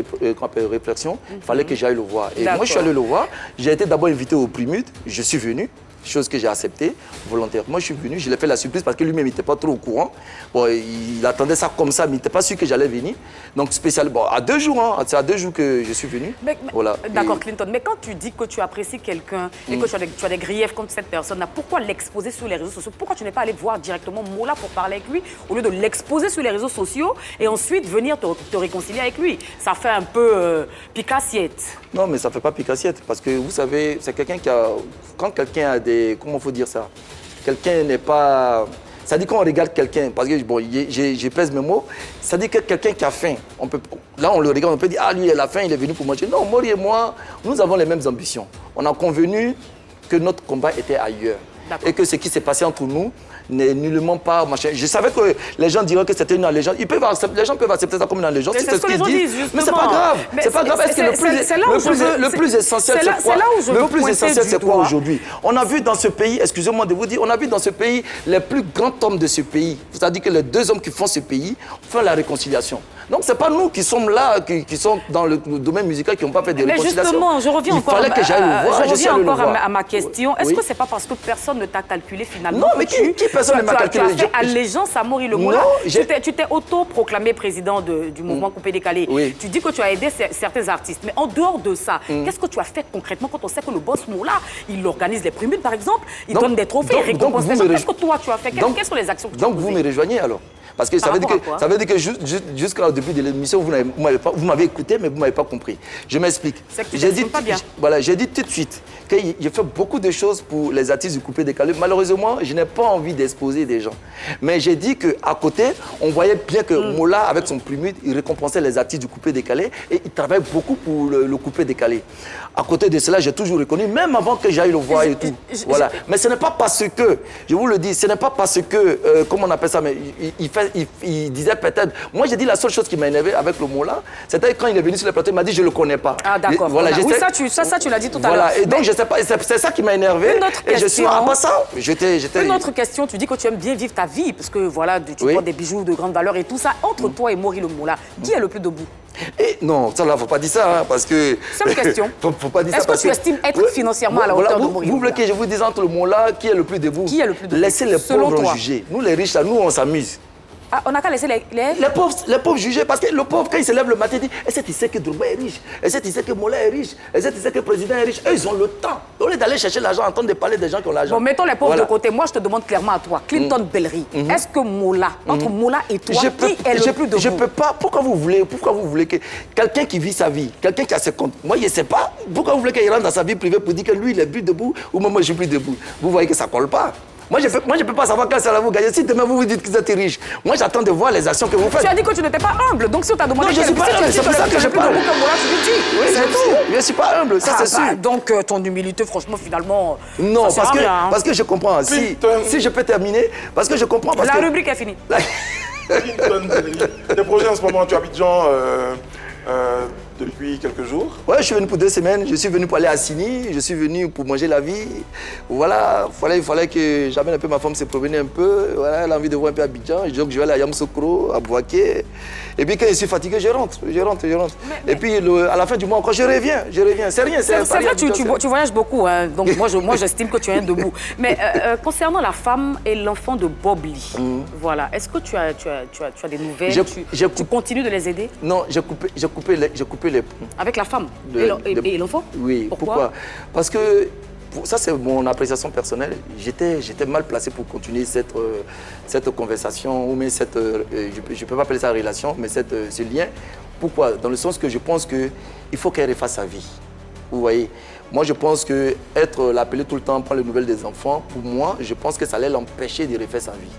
réflexion, il fallait que j'aille le voir. Et moi, je suis allé le voir. J'ai été d'abord invité au Plymouth. Je suis venu, chose que j'ai acceptée volontairement. Je suis venu, je lui ai fait la surprise parce que lui-même n'était pas trop au courant. Bon, il attendait ça comme ça, mais il n'était pas sûr que j'allais venir. Donc, spécialement, à 2 jours, c'est à 2 jours que je suis venu. Voilà. D'accord, Clinton. Mais quand tu dis que tu apprécies quelqu'un et que tu as des griefs contre cette personne-là, pourquoi l'exposer sur les réseaux sociaux? Pourquoi tu n'es pas allé voir directement Mola pour parler avec lui au lieu de l'exposer sur les réseaux sociaux et ensuite venir te réconcilier avec lui? Ça fait un peu pique-assiette. Non, mais ça ne fait pas pique-assiette parce que vous savez, c'est quelqu'un qui a... Quand quelqu'un a des... Comment il faut dire ça? Quelqu'un n'est pas... Ça dit qu'on regarde quelqu'un, parce que bon, je pèse mes mots, ça dit que quelqu'un qui a faim, là on le regarde, on peut dire, ah lui il a faim, il est venu pour manger. Non, Maury et moi, nous avons les mêmes ambitions. On a convenu que notre combat était ailleurs. Et que ce qui s'est passé entre nous n'est nullement pas machin. Je savais que les gens diraient que c'était une légende. Les gens peuvent accepter ça comme une légende. C'est ce qu'ils disent. Mais c'est pas grave. C'est pas grave. Est-ce que le plus essentiel, c'est quoi? Le plus essentiel, c'est quoi aujourd'hui? On a vu dans ce pays, excusez-moi de vous dire, on a vu dans ce pays les plus grands hommes de ce pays. C'est-à-dire que les 2 hommes qui font ce pays font la réconciliation. Donc, ce n'est pas nous qui sommes là, qui sont dans le domaine musical, qui n'ont pas fait de réconciliation. Mais justement, je reviens encore à ma question. Est-ce que ce n'est pas parce que personne ne t'a calculé finalement? Non, mais qui personne ne m'a calculé? Tu as fait allégeance à Maury Le Mola. Tu t'es auto-proclamé président du mouvement coupé-décalé. Tu dis que tu as aidé certains artistes. Mais en dehors de ça, qu'est-ce que tu as fait concrètement quand on sait que le boss Mola, il organise les Plymouth, par exemple, il donne des trophées, il récompense les gens? Qu'est-ce que toi, tu as fait? Quelles sont les actions que tu as posées? Donc, vous me rejoignez alors? Parce que ça veut dire que jusqu'au début de l'émission, vous m'avez écouté, mais vous ne m'avez pas compris. Je m'explique. J'ai dit, voilà, j'ai dit tout de suite que j'ai fait beaucoup de choses pour les artistes du coupé décalé. Malheureusement, je n'ai pas envie d'exposer des gens. Mais j'ai dit qu'à côté, on voyait bien que Mola, avec son plumide, il récompensait les artistes du coupé décalé et il travaille beaucoup pour le coupé décalé. À côté de cela, j'ai toujours reconnu, même avant que j'aille le voir et tout. Voilà. Mais ce n'est pas parce que, je vous le dis, ce n'est pas parce que, comment on appelle ça, mais il disait peut-être. Moi, j'ai dit la seule chose qui m'a énervé avec le Mola, c'était quand il est venu sur le plateau, il m'a dit je ne le connais pas. Ah, d'accord. Voilà, oui, ça, tu l'as dit tout à l'heure. Voilà, et donc, je sais pas, c'est ça qui m'a énervé. Une autre et je suis à part ça, Une autre question, tu dis que tu aimes bien vivre ta vie, parce que voilà, tu portes des bijoux de grande valeur et tout ça. Entre toi et Maury le Mola, qui est le plus debout? Et non, ça là, faut pas dire ça, hein, parce que... Seule question. faut pas dire ça. Est-ce que tu estimes être financièrement à la hauteur de Maury? Vous voulez que je vous dise entre le Mola, qui est le plus debout? Qui est le plus debout? Laissez les pauvres juger. Nous, les riches, là, nous, on s'amuse. Ah, on n'a qu'à laisser les pauvres juger, parce que le pauvre, quand il se lève le matin, il dit est-ce que tu sais que Drogba est riche? Est-ce que tu sais que Mola est riche? Est-ce que tu sais que le président est riche? Eux, ils ont le temps. Au lieu d'aller chercher l'argent, entendre parler des gens qui ont l'argent. Bon, mettons les pauvres de côté. Moi, je te demande clairement à toi, Clinton Bellery, est-ce que Mola, entre Mola et toi, qui est le plus debout? Je peux pas. Pourquoi vous voulez que quelqu'un qui vit sa vie, quelqu'un qui a ses comptes, moi, je ne sais pas. Pourquoi vous voulez qu'il rentre dans sa vie privée pour dire que lui, il est plus debout ou moi, je suis plus debout? Vous voyez que ça ne colle pas. Moi, je ne peux pas savoir quel salaire vous gagnez. Si demain, vous dites que vous êtes riche, moi, j'attends de voir les actions que vous faites. Tu as dit que tu n'étais pas humble. Donc, si on t'a demandé... Non, je ne suis pas humble. C'est pour ça que je parle. Oui, c'est tout. Je ne suis pas humble, ça, c'est sûr. Donc, ton humilité, franchement, finalement... Non, parce que je comprends. Si je peux terminer, parce que je comprends... La rubrique est finie. Des projets en ce moment, tu habites Jean depuis quelques jours? Ouais, je suis venu pour 2 semaines. Je suis venu pour aller à Sini. Je suis venu pour manger la vie. Voilà, il fallait que j'amène un peu ma femme se promener un peu. Voilà, elle a envie de voir un peu Abidjan. Donc je vais aller à Yamoussoukro, à Bouaké. Et puis quand je suis fatigué, je rentre. Et puis à la fin du mois encore, je reviens. C'est rien. C'est vrai, tu voyages beaucoup. Hein. Donc moi, j'estime que tu es un debout. Mais concernant la femme et l'enfant de Bob Lee, voilà, est-ce que tu as des nouvelles? Tu continues de les aider? Non, j'ai coupé les ponts. Avec la femme et l'enfant? Oui. Pourquoi? Parce que, ça c'est mon appréciation personnelle, j'étais mal placé pour continuer cette conversation, ou même je ne peux pas appeler ça relation, mais ce lien. Pourquoi? Dans le sens que je pense qu'il faut qu'elle refasse sa vie. Vous voyez? Moi, je pense qu'être l'appelé tout le temps, prendre les nouvelles des enfants, pour moi, je pense que ça allait l'empêcher de refaire sa vie.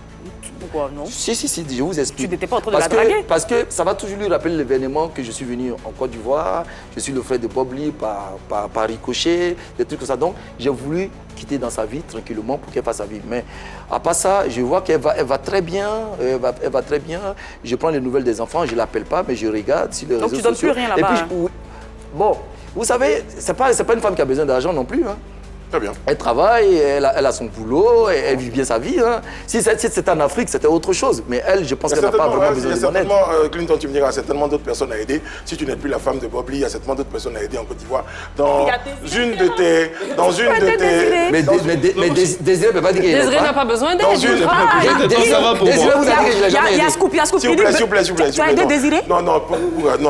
Pourquoi non? Si, je vous explique. Tu n'étais pas en train de la draguer? Parce que ça va toujours lui rappeler l'événement que je suis venu en Côte d'Ivoire, je suis le frère de Bob Lee par ricochet, des trucs comme ça. Donc, j'ai voulu quitter dans sa vie tranquillement pour qu'elle fasse sa vie. Mais à part ça, je vois qu'elle va très bien, elle va très bien. Je prends les nouvelles des enfants, je ne l'appelle pas, mais je regarde sur les réseaux sociaux. Donc, tu ne donnes plus rien là-bas? Bon, vous savez, ce n'est pas une femme qui a besoin d'argent non plus. Hein. Très bien. Elle travaille, elle a son boulot, elle vit bien sa vie. Hein. Si c'était en Afrique, c'était autre chose. Mais elle, je pense qu'elle n'a pas vraiment besoin de mon aide. Clinton, tu me diras, il y a certainement d'autres personnes à aider. Si tu n'es plus la femme de Bob Lee, il y a certainement d'autres personnes à aider en Côte d'Ivoire. Dans une de tes... Mais Désiré ne peut pas dire qu'il n'est pas. Désiré n'a pas besoin d'aide. Désiré vous a dit que je l'ai jamais aidé. Il y a Scoop. S'il vous plaît. Tu as aidé Désiré? Non,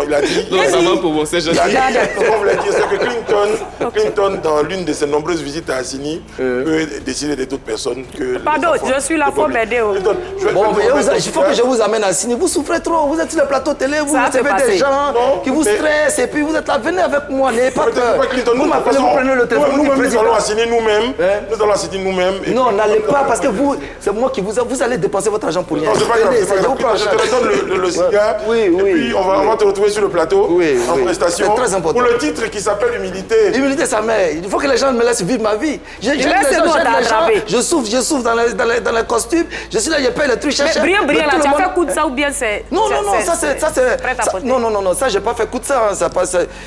il a dit... Non, ça va pour moi, c'est gentil. Ce qu'on voulait dire, c'est que Clinton, dans l'une de ses nombreuses visites à Assini, peut décider d'autres personnes que... Pardon, je suis là pour m'aider. Bon, il faut que je vous amène à Assini. Vous souffrez trop, vous êtes sur le plateau télé, vous recevez des gens qui vous stressent et puis vous êtes là, venez avec moi, n'ayez pas peur. Vous m'appelez, vous prenez le téléphone. Nous allons à Assini nous-mêmes. Non, n'allez pas parce que c'est moi qui vous allez dépenser votre argent pour rien. Non, c'est pas grave, je te donne le cigare. Oui. Et puis on va te retrouver sur le plateau en prestation. C'est très important. Pour le titre qui s'appelle Humilité. Humilité, sa mère. Il faut que les gens me laissent vivre ma vie. Je souffre dans les costumes. Je suis là, je paye les trucs cher. Mais Brillant, là, tu as fait coup de ça ou bien c'est... Non, ça c'est... Non, ça j'ai pas fait coup de ça.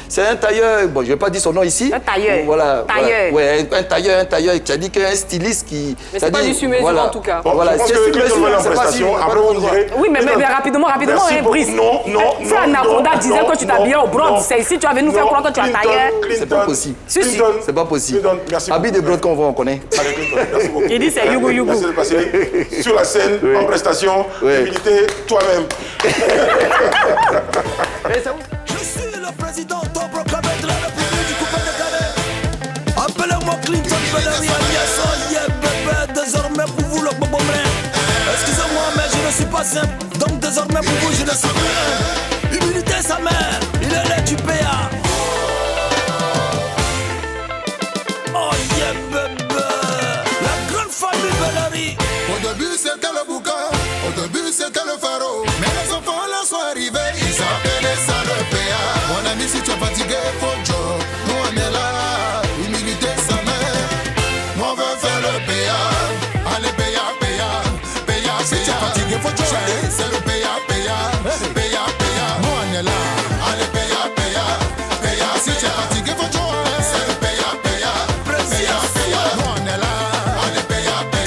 C'est un tailleur, bon, je vais pas dire son nom ici. Un tailleur. Voilà. Ouais, un tailleur qui a dit qu'un styliste qui... Mais c'est pas du sur-mesure en tout cas. Voilà, c'est sur-mesure, c'est pas si... Après vous me direz... Oui, mais rapidement, Brice. Non. Frère Anaconda disait que tu t'habillais au bronze. C'est ici, tu avais nous faire croire que tu as tailleur. C'est pas possible. C'est pas possible. Merci. Habit de brode qu'on voit, on connaît. Merci beaucoup. Il dit c'est Yougou. Merci de passer sur la scène, en prestation, humilité, toi-même. Je suis le président autoproclamé de la République du coupé décalé. Appelez-moi Clinton Bellery alias bébé, désormais pour vous le bobo. Excusez-moi, mais je ne suis pas simple. désormais pour vous, je le savais. Humilité sa mère, il est là du PA. Oh yeah bébé, la grande famille Bellery. Au début c'était le bouquin, au début c'était le pharaon. Mais les enfants là sont arrivés, ils appelaient ça le PA. Mon ami, si tu es fatigué, faut job. Nous on est là, humilité sa mère. Nous on veut faire le PA. Allez PA, PA, PA. Si tu es fatigué, faut job. C'est le PA, PA, PA, PA. Nous on est là, allez PA, PA, PA. Si tu es fatigué, faut job. C'est le PA, PA, PA, PA. Nous on est là, allez PA, PA.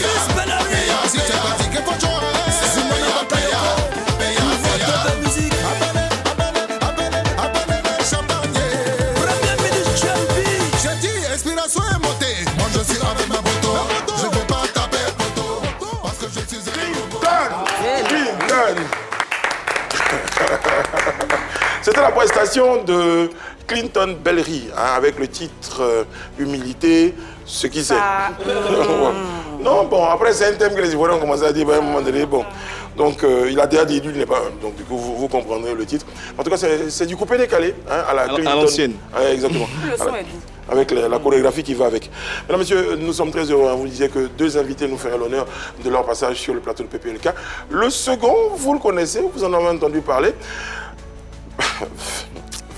Si tu es fatigué, faut job. C'est le PA, PA, PA. Inspiration est montée, moi je suis avec ma moto. Je veux pas taper poteau, parce que je suis un robot. Clinton. C'était la prestation de Clinton Bellery, hein, avec le titre Humilité, ce qui c'est. Non, bon, après c'est un thème que les Ivoiriens ont commencé à dire à un moment donné, bon. Donc il a déjà dit, lui, il n'est pas. Donc du coup, vous comprendrez le titre. En tout cas, c'est du coupé décalé, hein, à la Clinton. À l'ancienne. Ouais, exactement. Le son est doux. Avec la chorégraphie qui va avec. Mesdames, Messieurs, nous sommes très heureux. Hein. Vous disiez que deux invités nous feraient l'honneur de leur passage sur le plateau de PPLK. Le second, vous le connaissez, vous en avez entendu parler.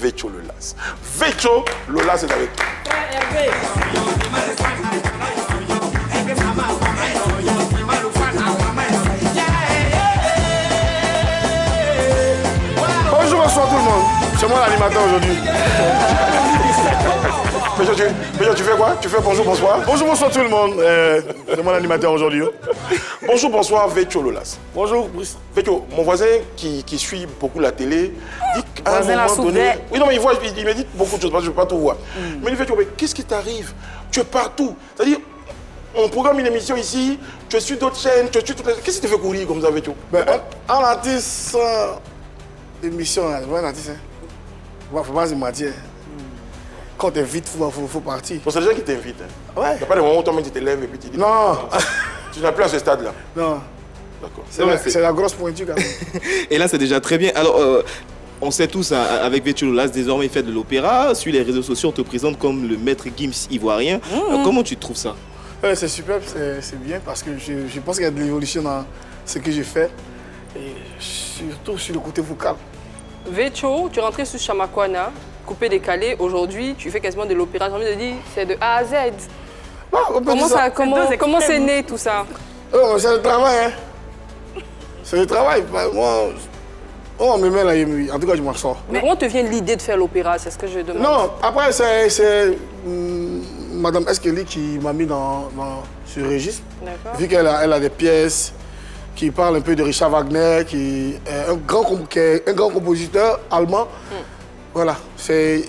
Vecho Lolas. Vecho Lolas est avec nous. Bonjour, bonsoir tout le monde. C'est moi l'animateur aujourd'hui. Péjo, tu fais quoi? Tu fais bonjour, bonsoir? Bonjour, bonsoir tout le monde. C'est moi l'animateur aujourd'hui. Bonjour, bonsoir, Vecho Lolas. Bonjour, Brice. Vecho, mon voisin qui suit beaucoup la télé, dit qu'à un moment donné... Oui, non, mais il me dit beaucoup de choses, parce que je ne peux pas tout voir. Mais il dit, Vecho, mais qu'est-ce qui t'arrive? Tu es partout. C'est-à-dire, on programme une émission ici, tu es sur d'autres chaînes, tu es sur toutes les... Qu'est-ce qui te fait courir comme ça, Vecho? Un artiste d'émission, un artiste, il ne faut pas se mentir. Quand tu es vite, il faut partir. Bon, c'est les gens qui t'invitent. Hein. Ouais. Il n'y a pas de moment où toi-même tu t'élèves et puis tu dis... Non. Tu n'as plus à ce stade-là. Non. D'accord. C'est la grosse pointure quand même. Et là, c'est déjà très bien. Alors, on sait tous, hein, avec Vecho Lolas, désormais, il fait de l'opéra. Sur les réseaux sociaux, on te présente comme le maître Gims ivoirien. Comment tu trouves ça? C'est superbe, c'est bien parce que je pense qu'il y a de l'évolution dans ce que j'ai fait. Et surtout sur le côté vocal. Vecho, tu es rentré sur Chamakwana, coupé décalé. Aujourd'hui, tu fais quasiment de l'opéra. J'ai envie de dire, c'est de A à Z. Comment c'est né tout ça? C'est le travail. Hein. C'est le travail. Moi, on me met là, en tout cas, je m'en sors. Mais comment te vient l'idée de faire l'opéra? C'est ce que je demande. Non, après, c'est Madame Eskelly qui m'a mis dans ce registre. Vu qu'elle a des pièces qui parlent un peu de Richard Wagner, qui est un grand compositeur allemand. Voilà, c'est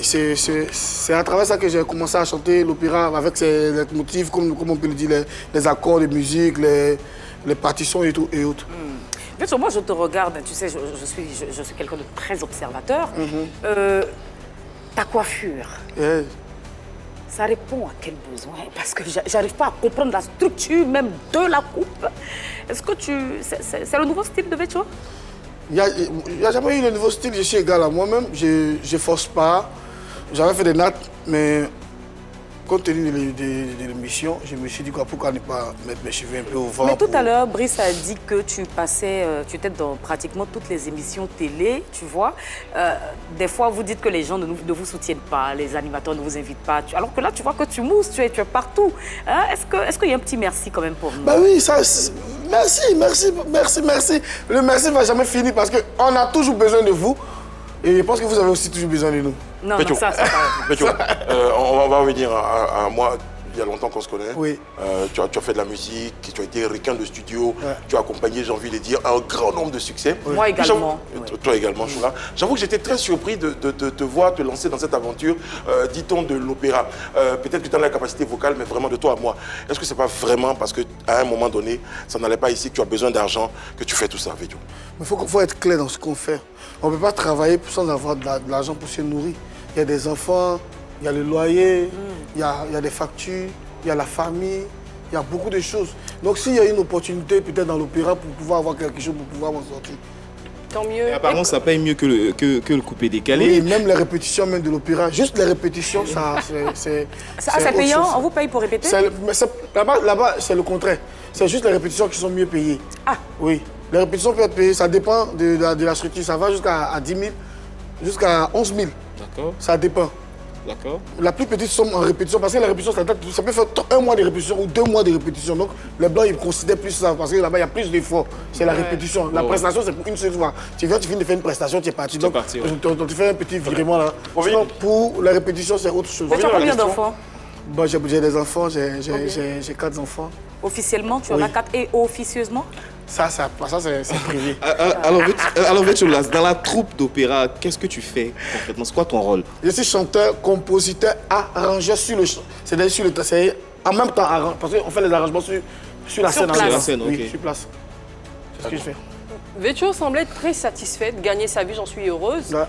à travers ça que j'ai commencé à chanter l'opéra avec ses motifs, comme on peut le dire, les accords de musique, les partitions et autres. Vecho, moi je te regarde, tu sais, je suis quelqu'un de très observateur. Ta coiffure, ça répond à quel besoin? Parce que j'arrive pas à comprendre la structure même de la coupe. Est-ce que c'est le nouveau style de Vecho? Il n'y a jamais eu de nouveau style, je suis égal à moi-même, je ne force pas. J'avais fait des nattes, mais compte tenu de l'émission, je me suis dit pourquoi ne pas mettre mes cheveux un peu au vent. Mais tout à l'heure, Brice a dit que tu étais dans pratiquement toutes les émissions télé, tu vois. Des fois, vous dites que les gens ne vous soutiennent pas, les animateurs ne vous invitent pas. Alors que là, tu vois que tu mousses, tu es partout. Hein? Est-ce qu'il y a un petit merci quand même pour nous? Bah oui, ça, merci. Le merci ne va jamais finir parce qu'on a toujours besoin de vous. Et je pense que vous avez aussi toujours besoin de nous. Non, Vecho, ça, c'est pas Vecho, on va revenir à moi. Il y a longtemps qu'on se connaît. Oui. Tu as fait de la musique, tu as été requin de studio, tu as accompagné, j'ai envie de dire, un grand nombre de succès. Moi également. Toi également, Choula. J'avoue que j'étais très surpris de te voir te lancer dans cette aventure, dit-on, de l'opéra. Peut-être que tu as la capacité vocale, mais vraiment de toi à moi. Est-ce que c'est pas vraiment parce qu'à un moment donné, ça n'allait pas ici, que tu as besoin d'argent, que tu fais tout ça, Vecho? Il faut être clair dans ce qu'on fait. On ne peut pas travailler sans avoir de l'argent pour se nourrir. Il y a des enfants, il y a le loyer, il y a des factures, il y a la famille, il y a beaucoup de choses. Donc s'il y a une opportunité peut-être dans l'opéra pour pouvoir avoir quelque chose, pour pouvoir m'en sortir, Tant mieux. Et apparemment, ça paye mieux que le coupé décalé. Oui, même les répétitions même de l'opéra, juste les répétitions, ça, c'est payant? On vous paye pour répéter? Là-bas, c'est le contraire. C'est juste les répétitions qui sont mieux payées. Ah. Oui. Les répétitions peuvent être payées, ça dépend de la structure. Ça va jusqu'à 10 000, jusqu'à 11 000. D'accord. Ça dépend. D'accord. La plus petite somme en répétition, parce que la répétition, ça peut faire 1 mois de répétition ou 2 mois de répétition. Donc, les Blancs, ils considèrent plus ça, parce que là-bas, il y a plus d'efforts. C'est la répétition. La prestation, c'est pour une seule fois. Tu viens, tu finis de faire une prestation, tu es parti. Donc, tu fais un petit virement là. Sinon, pour la répétition, c'est autre chose. Tu as combien d'enfants? Bon, j'ai des enfants, j'ai 4 enfants. Officiellement, tu en as 4 et officieusement? Ça c'est privé. Alors, Vetcholas, dans la troupe d'opéra, qu'est-ce que tu fais concrètement? C'est quoi ton rôle? Je suis chanteur, compositeur, arrangeur sur le chant. C'est-à-dire sur le c'est en même temps, parce qu'on fait les arrangements sur la scène. Sur la scène, oui, sur place. C'est ce que je fais. Vetcho semble être très satisfait de gagner sa vie, j'en suis heureuse. Ouais.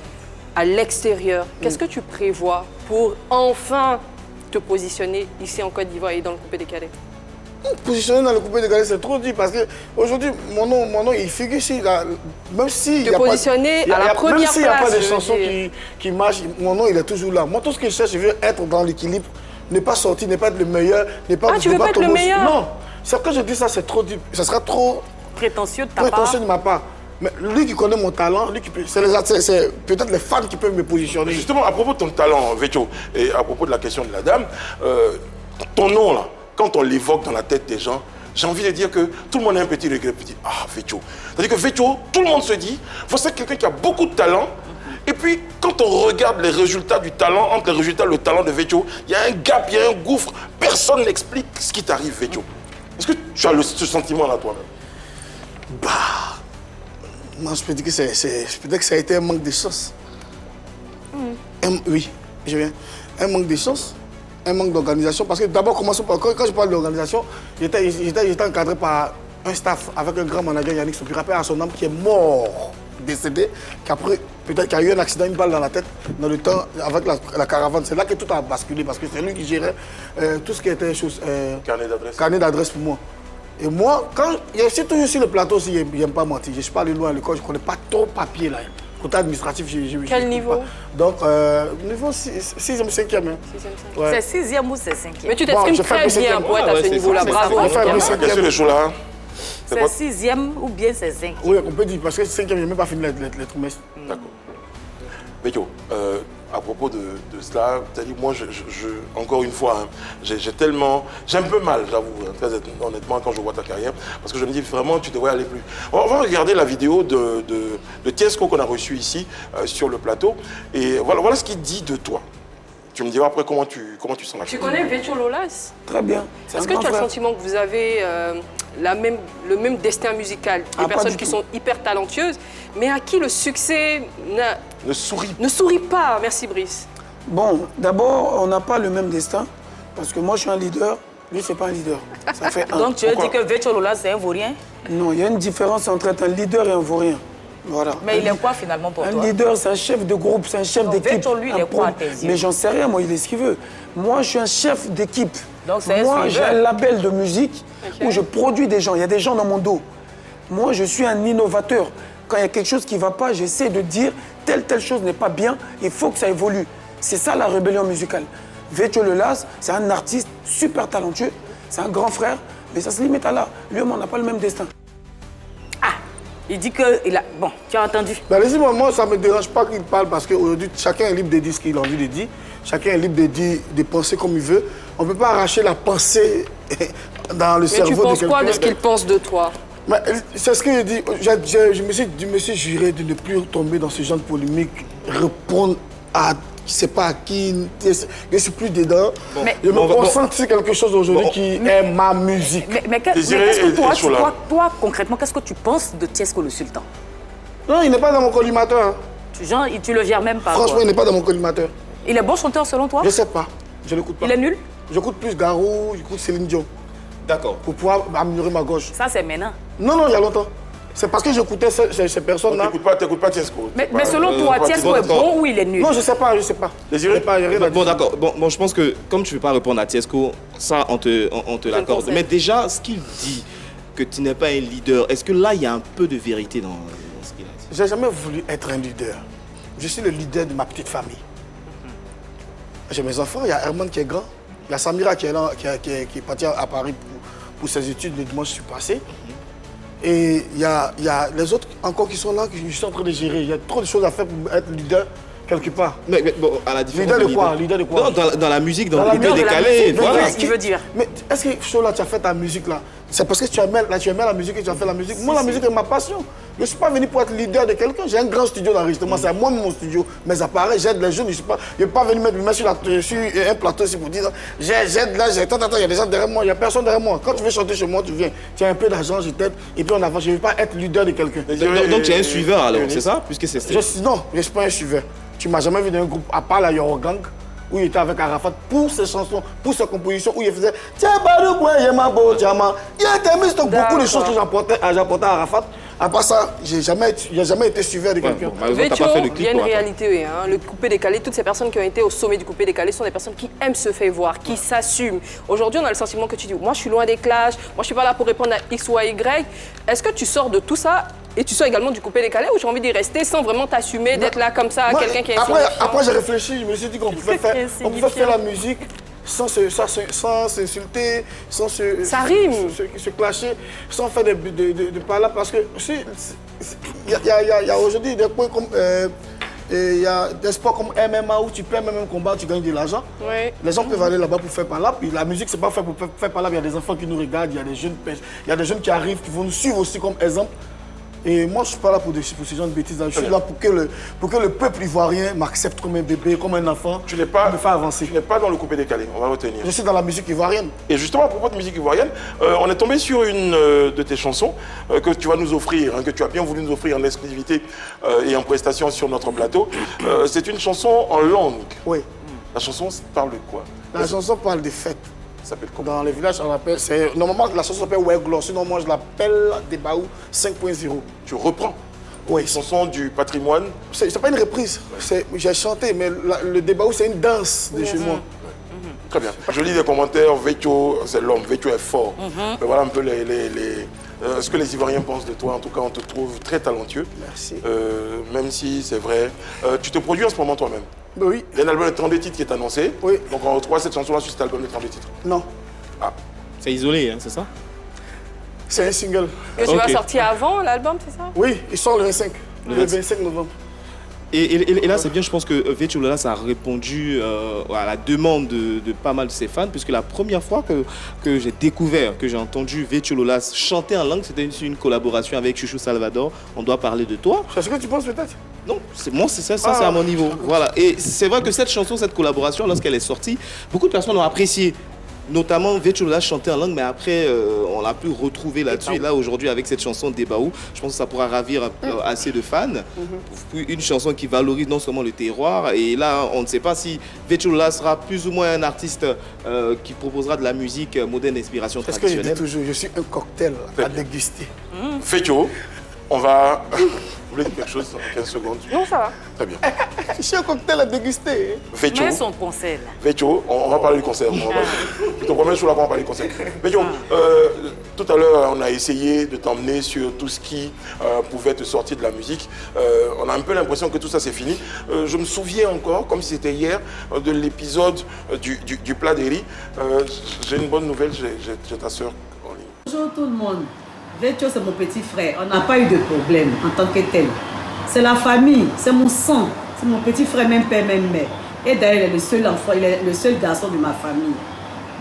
À l'extérieur, qu'est-ce que tu prévois pour enfin te positionner ici en Côte d'Ivoire et dans le coupé décalé? Positionner dans le coupé décalé, c'est trop dur parce qu'aujourd'hui, mon nom, il figure ici. Même si te positionner à la première place. Même s'il n'y a pas de chansons qui marchent, mon nom, il est toujours là. Moi, tout ce que je cherche, je veux être dans l'équilibre, ne pas sortir, ne pas être le meilleur, ne pas... Ah, tu veux pas être le meilleur? Non. C'est que je dis ça, c'est trop dur. Ça sera trop... prétentieux de ta part. Prétentieux de ma part. Mais lui qui connaît mon talent, c'est peut-être les fans qui peuvent me positionner. Justement, à propos de ton talent, Vetcho, et à propos de la question de la dame, ton nom là, quand on l'évoque dans la tête des gens, j'ai envie de dire que tout le monde a un petit regret, petit ah, Vetcho. C'est-à-dire que Vetcho, tout le monde se dit, c'est quelqu'un qui a beaucoup de talent. Et puis, quand on regarde les résultats du talent, entre les résultats et le talent de Vetcho, il y a un gap, il y a un gouffre. Personne n'explique ce qui t'arrive, Vetcho. Est-ce que tu as ce sentiment-là toi-même? Moi, je peux dire que peut-être que ça a été un manque de chance. Oui, je viens. Un manque de chance, un manque d'organisation. Parce que d'abord, quand je parle d'organisation, j'étais encadré par un staff avec un grand manager, Yannick Sopirapé, à son âme, qui est mort, décédé, qui a eu un accident, une balle dans la tête, dans le temps, avec la caravane. C'est là que tout a basculé, parce que c'est lui qui gérait tout ce qui était carnet d'adresse pour moi. Et moi, quand je suis toujours sur le plateau aussi, je n'aime pas mentir. Je suis pas allé loin à l'école, je ne connais pas trop papier là. Côté administratif, quel niveau pas. Donc, niveau 6e, 5e. Hein. Ouais. C'est 6e ou c'est 5e? Mais tu t'exprimes très bien pour être à ce niveau-là, bravo. Quelle est le jour là? C'est 6e ou bien c'est 5e? Oui, on peut dire, parce que 5e, je n'ai même pas fini les trimestres. D'accord. Vetcho, à propos de cela, moi, encore une fois, hein, j'ai un peu mal, j'avoue, hein, très honnêtement, quand je vois ta carrière, parce que je me dis vraiment, tu devrais aller plus. On va regarder la vidéo de Tiesco qu'on a reçu ici, sur le plateau, et voilà ce qu'il dit de toi. Tu me diras après comment tu sens la chose. Tu connais Vetcho Lolas? Très bien. Est-ce que tu as le sentiment que vous avez le même destin musical? Des personnes qui sont hyper talentueuses, mais à qui le succès ne sourit pas. Merci Brice. Bon, d'abord, on n'a pas le même destin, parce que moi je suis un leader, lui c'est pas un leader. Ça fait un. Donc tu veux dire que Vetcho Lolas c'est un vaurien? Non, il y a une différence entre un leader et un vaurien. Voilà. Mais il est quoi finalement pour toi? Un leader, c'est un chef de groupe, c'est un chef d'équipe. Vetcho, lui, il est quoi à tes yeux? Mais j'en sais rien, moi, il est ce qu'il veut. Moi, je suis un chef d'équipe. Donc c'est moi, j'ai un label de musique où je produis des gens. Il y a des gens dans mon dos. Moi, je suis un innovateur. Quand il y a quelque chose qui ne va pas, j'essaie de dire telle chose n'est pas bien, il faut que ça évolue. C'est ça la rébellion musicale. Vetcho Lolas, c'est un artiste super talentueux, c'est un grand frère, mais ça se limite à là. Lui et moi, on n'a pas le même destin. Il dit que... Bon, tu as entendu. Allez-y, moi, ça ne me dérange pas qu'il parle parce qu'aujourd'hui, chacun est libre de dire ce qu'il a envie de dire. Chacun est libre de penser comme il veut. On ne peut pas arracher la pensée dans le cerveau de quelqu'un. Mais tu penses quoi de ce qu'il pense de toi? C'est ce que je dis. Je me suis juré de ne plus tomber dans ce genre de polémique, répondre à... Je ne sais pas à qui, je ne suis plus dedans. Bon. Je me concentre sur quelque chose aujourd'hui qui est ma musique. Mais qu'est-ce que toi, concrètement, qu'est-ce que tu penses de Tiesco le Sultan? Non, il n'est pas dans mon collimateur. Hein. Tu le gères même pas. Franchement, il n'est pas dans mon collimateur. Il est bon chanteur selon toi? Je ne sais pas. Je ne l'écoute pas. Il est nul? J'écoute plus Garou, j'écoute Céline Dion. D'accord. Pour pouvoir améliorer ma gauche. Ça, c'est maintenant? Non, il y a longtemps. C'est parce que j'écoutais ces personnes-là. T'écoutes pas Tiesco. Mais selon toi, Tiesco est bon ou il est nul? Non, je sais pas. Bon, d'accord. Bon, je pense que comme tu ne veux pas répondre à Tiesco, ça, on te l'accorde. Mais déjà, ce qu'il dit, que tu n'es pas un leader, est-ce que là, il y a un peu de vérité dans ce qu'il a dit? j'ai jamais voulu être un leader. Je suis le leader de ma petite famille. J'ai mes enfants, il y a Herman qui est grand, il y a Samira qui est là, qui est partie à Paris pour ses études le dimanche je suis passé. Et il y a les autres encore qui sont là, que je suis en train de gérer. Il y a trop de choses à faire pour être leader quelque part. Mais bon, à la différence leader de quoi? Leader de quoi? Non, dans la musique, dans le coupé décalé. Voilà ce qu'il veut dire. Mais est-ce que Chola, tu as fait ta musique là? C'est parce que tu aimais la musique et tu as fait la musique. Moi, la musique est ma passion. Je ne suis pas venu pour être leader de quelqu'un. J'ai un grand studio d'enregistrement. C'est à moi mon studio. Mes appareils, j'aide les jeunes. Je ne vais pas venir me mettre sur un plateau ici pour dire j'aide là, il y a des gens derrière moi, il n'y a personne derrière moi. Quand tu veux chanter chez moi, tu viens. Tu as un peu d'argent, je t'aide. Et puis on avance. Je ne veux pas être leader de quelqu'un. Donc tu es un suiveur alors, c'est ça? Puisque c'est non, je ne suis pas un suiveur. Tu ne m'as jamais vu dans un groupe, à part la Yorogang, où il était avec Arafat pour ses chansons, pour ses compositions, où il faisait tiens, Barou, j'ai ma beau, diamant. Il y a été mis donc beaucoup de choses que j'apportais à Arafat. À part ça, il n'a jamais été suiveur de quelqu'un. Vétio, il y a une réalité, hein. Le coupé décalé, toutes ces personnes qui ont été au sommet du coupé décalé sont des personnes qui aiment se faire voir, qui s'assument. Aujourd'hui, on a le sentiment que tu dis, moi je suis loin des clashs, moi je suis pas là pour répondre à X ou à Y. Est-ce que tu sors de tout ça et tu sors également du coupé décalé ou j'ai envie d'y rester sans vraiment t'assumer, d'être là comme ça, quelqu'un qui est Après j'ai réfléchi, je me suis dit qu'on pouvait faire la musique sans s'insulter, sans se clasher, sans faire de par là. Parce que il y a aujourd'hui des points comme il y a des sports comme MMA où tu perds même un combat, tu gagnes de l'argent. Oui. Les gens peuvent aller là-bas pour faire par là. Puis la musique, c'est pas fait pour faire par là. Il y a des enfants qui nous regardent, il y a des jeunes qui arrivent, qui vont nous suivre aussi comme exemple. Et moi, je ne suis pas là pour ces gens de bêtises. Je suis là pour que le peuple ivoirien m'accepte comme un bébé, comme un enfant. Tu n'es pas, me faire avancer. Tu n'es pas dans le coupé décalé, on va retenir. Je suis dans la musique ivoirienne. Et justement, à propos de musique ivoirienne, on est tombé sur une de tes chansons que tu vas nous offrir, hein, que tu as bien voulu nous offrir en exclusivité et en prestation sur notre plateau. C'est une chanson en langue. Oui. La chanson parle de quoi? La chanson parle des fêtes. Ça s'appelle comment? Dans les villages, on appelle. Normalement, la chanson s'appelle Weglo. Sinon, moi, je l'appelle Debaou 5.0. Tu reprends? Oui. Une chanson du patrimoine? C'est pas une reprise. J'ai chanté, mais le Debaou, c'est une danse de chez moi. Très bien. Je lis des commentaires. Vétio, c'est l'homme. Vétio est fort. Mais voilà un peu ce que les Ivoiriens pensent de toi. En tout cas, on te trouve très talentueux. Merci. Même si c'est vrai. Tu te produis en ce moment toi-même? Oui. Il y a un album de 32 titres qui est annoncé. Oui. Donc on retrouve cette chanson-là sur cet album de 32 titres. Non. Ah. C'est isolé, hein, c'est ça? C'est un single. Que tu vas sortir avant l'album, c'est ça? Oui, il sort le 25. Le 25 novembre. Et là, c'est bien, je pense que Vétio Lolas a répondu à la demande de pas mal de ses fans, puisque la première fois que j'ai découvert, que j'ai entendu Vétio Lolas chanter en langue, c'était une collaboration avec Chouchou Salvador. On doit parler de toi. C'est ce que tu penses peut-être? Non, moi, c'est ça, c'est à mon niveau. Voilà. Et c'est vrai que cette chanson, cette collaboration, lorsqu'elle est sortie, beaucoup de personnes l'ont appréciée. Notamment Vétio Lolas chantait en langue, mais après on l'a pu retrouver là-dessus. Et là aujourd'hui avec cette chanson Debaou, je pense que ça pourra ravir assez de fans. Une chanson qui valorise non seulement le terroir, et là on ne sait pas si Vétio Lolas sera plus ou moins un artiste qui proposera de la musique moderne d'inspiration traditionnelle. C'est ce que je dis toujours, je suis un cocktail à déguster. Vétio, on va... Vous voulez dire quelque chose en 15 secondes? Non, ça va. Très bien. Je suis un cocktail à déguster. Vétio. Mais son concert là. Vétio, on va parler du concert. Je te promets, je suis là pour parler du concert. Vétio, tout à l'heure, on a essayé de t'emmener sur tout ce qui pouvait te sortir de la musique. On a un peu l'impression que tout ça, c'est fini. Je me souviens encore, comme si c'était hier, de l'épisode du plat des riz. J'ai une bonne nouvelle, j'ai ta sœur en ligne. Bonjour tout le monde. Vétio, c'est mon petit frère. On n'a pas eu de problème en tant que tel. C'est la famille, c'est mon sang. C'est mon petit frère, même père, même mère. Et d'ailleurs, il est le seul enfant, il est le seul garçon de ma famille.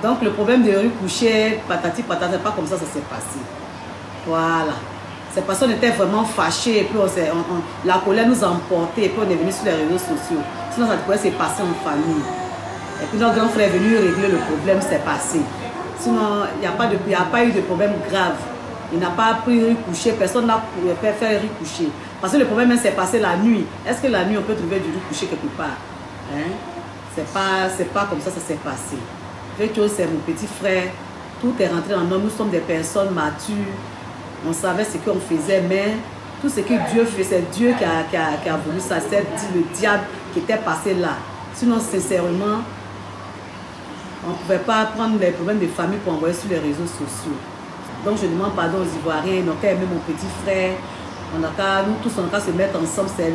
Donc le problème de rue couchée, patati patata, c'est pas comme ça s'est passé. Voilà. C'est parce qu'on était vraiment fâchés et puis la colère nous a emportés et puis on est venu sur les réseaux sociaux. Sinon, ça pouvait se passer en famille. Et puis notre grand frère est venu régler le problème, c'est passé. Sinon, il n'y a pas eu de problème grave. Il n'a pas pris riz couché, personne n'a fait riz couché. Parce que le problème s'est passé la nuit. Est-ce que la nuit on peut trouver du riz couché quelque part? Hein? C'est pas comme ça s'est passé. Vétio, c'est mon petit frère. Tout est rentré en nous. Nous sommes des personnes matures. On savait ce qu'on faisait, mais tout ce que Dieu fait, c'est Dieu qui a voulu ça. C'est le diable qui était passé là. Sinon, sincèrement, on ne pouvait pas prendre les problèmes de famille pour envoyer sur les réseaux sociaux. Donc je demande pardon aux Ivoiriens, ils n'ont qu'à aimer mon petit frère. On a qu'à, nous tous, on a qu'à se mettre ensemble. C'est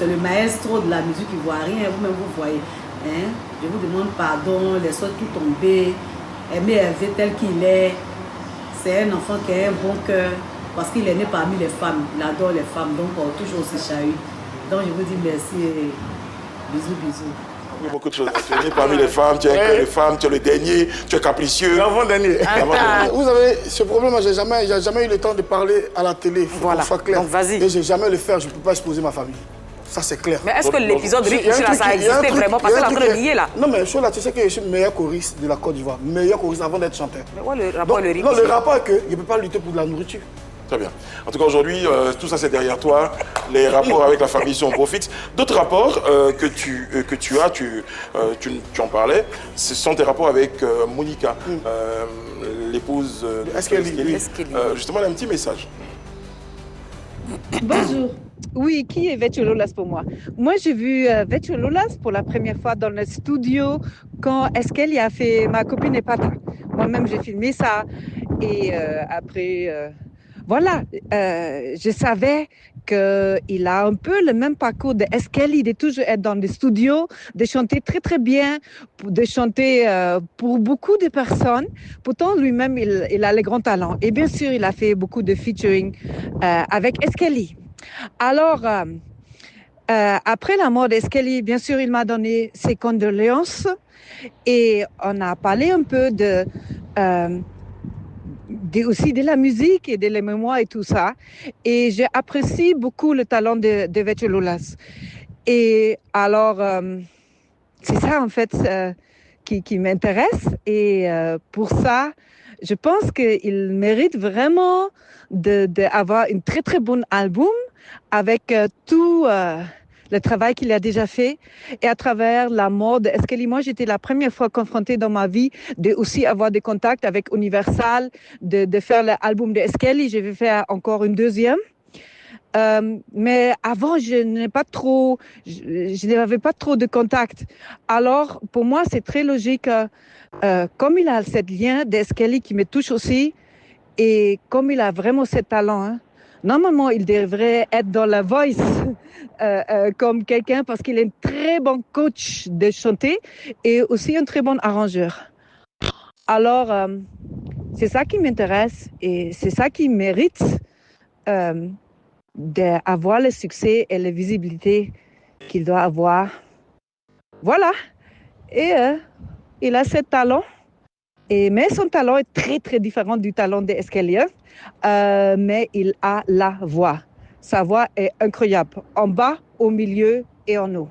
le maestro de la musique ivoirienne. Vous-même, vous voyez. Hein? Je vous demande pardon, laissez tout tomber. Aimez Hervé tel qu'il est. C'est un enfant qui a un bon cœur. Parce qu'il est né parmi les femmes. Il adore les femmes. Donc, toujours aussi chahut. Donc, je vous dis merci et bisous, bisous. Il y a beaucoup de choses. Tu es né parmi les femmes, tu es que les femmes, tu es le dernier, tu es capricieux. L'avant-dernier. Vous avez ce problème, j'ai jamais eu le temps de parler à la télé. Voilà, soit clair. Donc vas-y. Et je n'ai jamais le faire, je ne peux pas exposer ma famille. Ça, c'est clair. Mais est-ce que l'épisode de Rick Michel, ça a existé vraiment? Parce qu'elle est en train de nier là. Non, mais là, tu sais que je suis le meilleur choriste de la Côte d'Ivoire. Meilleur choriste avant d'être chanteur. Mais ouais, le rapport avec le Rick Non, le rapport est que je ne peux pas lutter pour de la nourriture. Très bien. En tout cas, aujourd'hui, tout ça, c'est derrière toi. Les rapports avec la famille sont beaux fixes. D'autres rapports que tu as, tu en parlais, ce sont tes rapports avec Monica, l'épouse de Eskeli. Justement, elle a un petit message. Bonjour. Oui, qui est Vetcho Lolas pour moi? Moi, j'ai vu Vetcho Lolas pour la première fois dans le studio quand Eskeli a fait Ma copine et Pata. Moi-même, j'ai filmé ça. Et après... Voilà, je savais qu'il a un peu le même parcours de Eskeli, de toujours être dans des studios, de chanter très très bien, de chanter pour beaucoup de personnes. Pourtant, lui-même, il a les grands talents. Et bien sûr, il a fait beaucoup de featuring avec Eskeli. Alors, après la mort d'Eskeli, bien sûr, il m'a donné ses condoléances et on a parlé un peu aussi de la musique et de la mémoire et tout ça. Et j'apprécie beaucoup le talent de Vetcho Lolas. Et alors, c'est ça en fait qui m'intéresse. Et pour ça, je pense qu'il mérite vraiment d'avoir un très très bon album avec tout le travail qu'il a déjà fait. Et à travers la mort d'Eskeli, moi, j'étais la première fois confrontée dans ma vie de aussi avoir des contacts avec Universal, de faire l'album d'Eskeli. Je vais faire encore une deuxième. Mais avant, je n'avais pas trop de contacts. Alors, pour moi, c'est très logique. Comme il a ce lien d'Eskeli qui me touche aussi, et comme il a vraiment ce talent, hein, normalement, il devrait être dans la voice comme quelqu'un parce qu'il est un très bon coach de chanter et aussi un très bon arrangeur. Alors, c'est ça qui m'intéresse et c'est ça qui mérite d'avoir le succès et la visibilité qu'il doit avoir. Voilà. Et il a ce talent. Mais son talent est très, très différent du talent d'Eskeli. Mais il a la voix. Sa voix est incroyable, en bas, au milieu et en haut.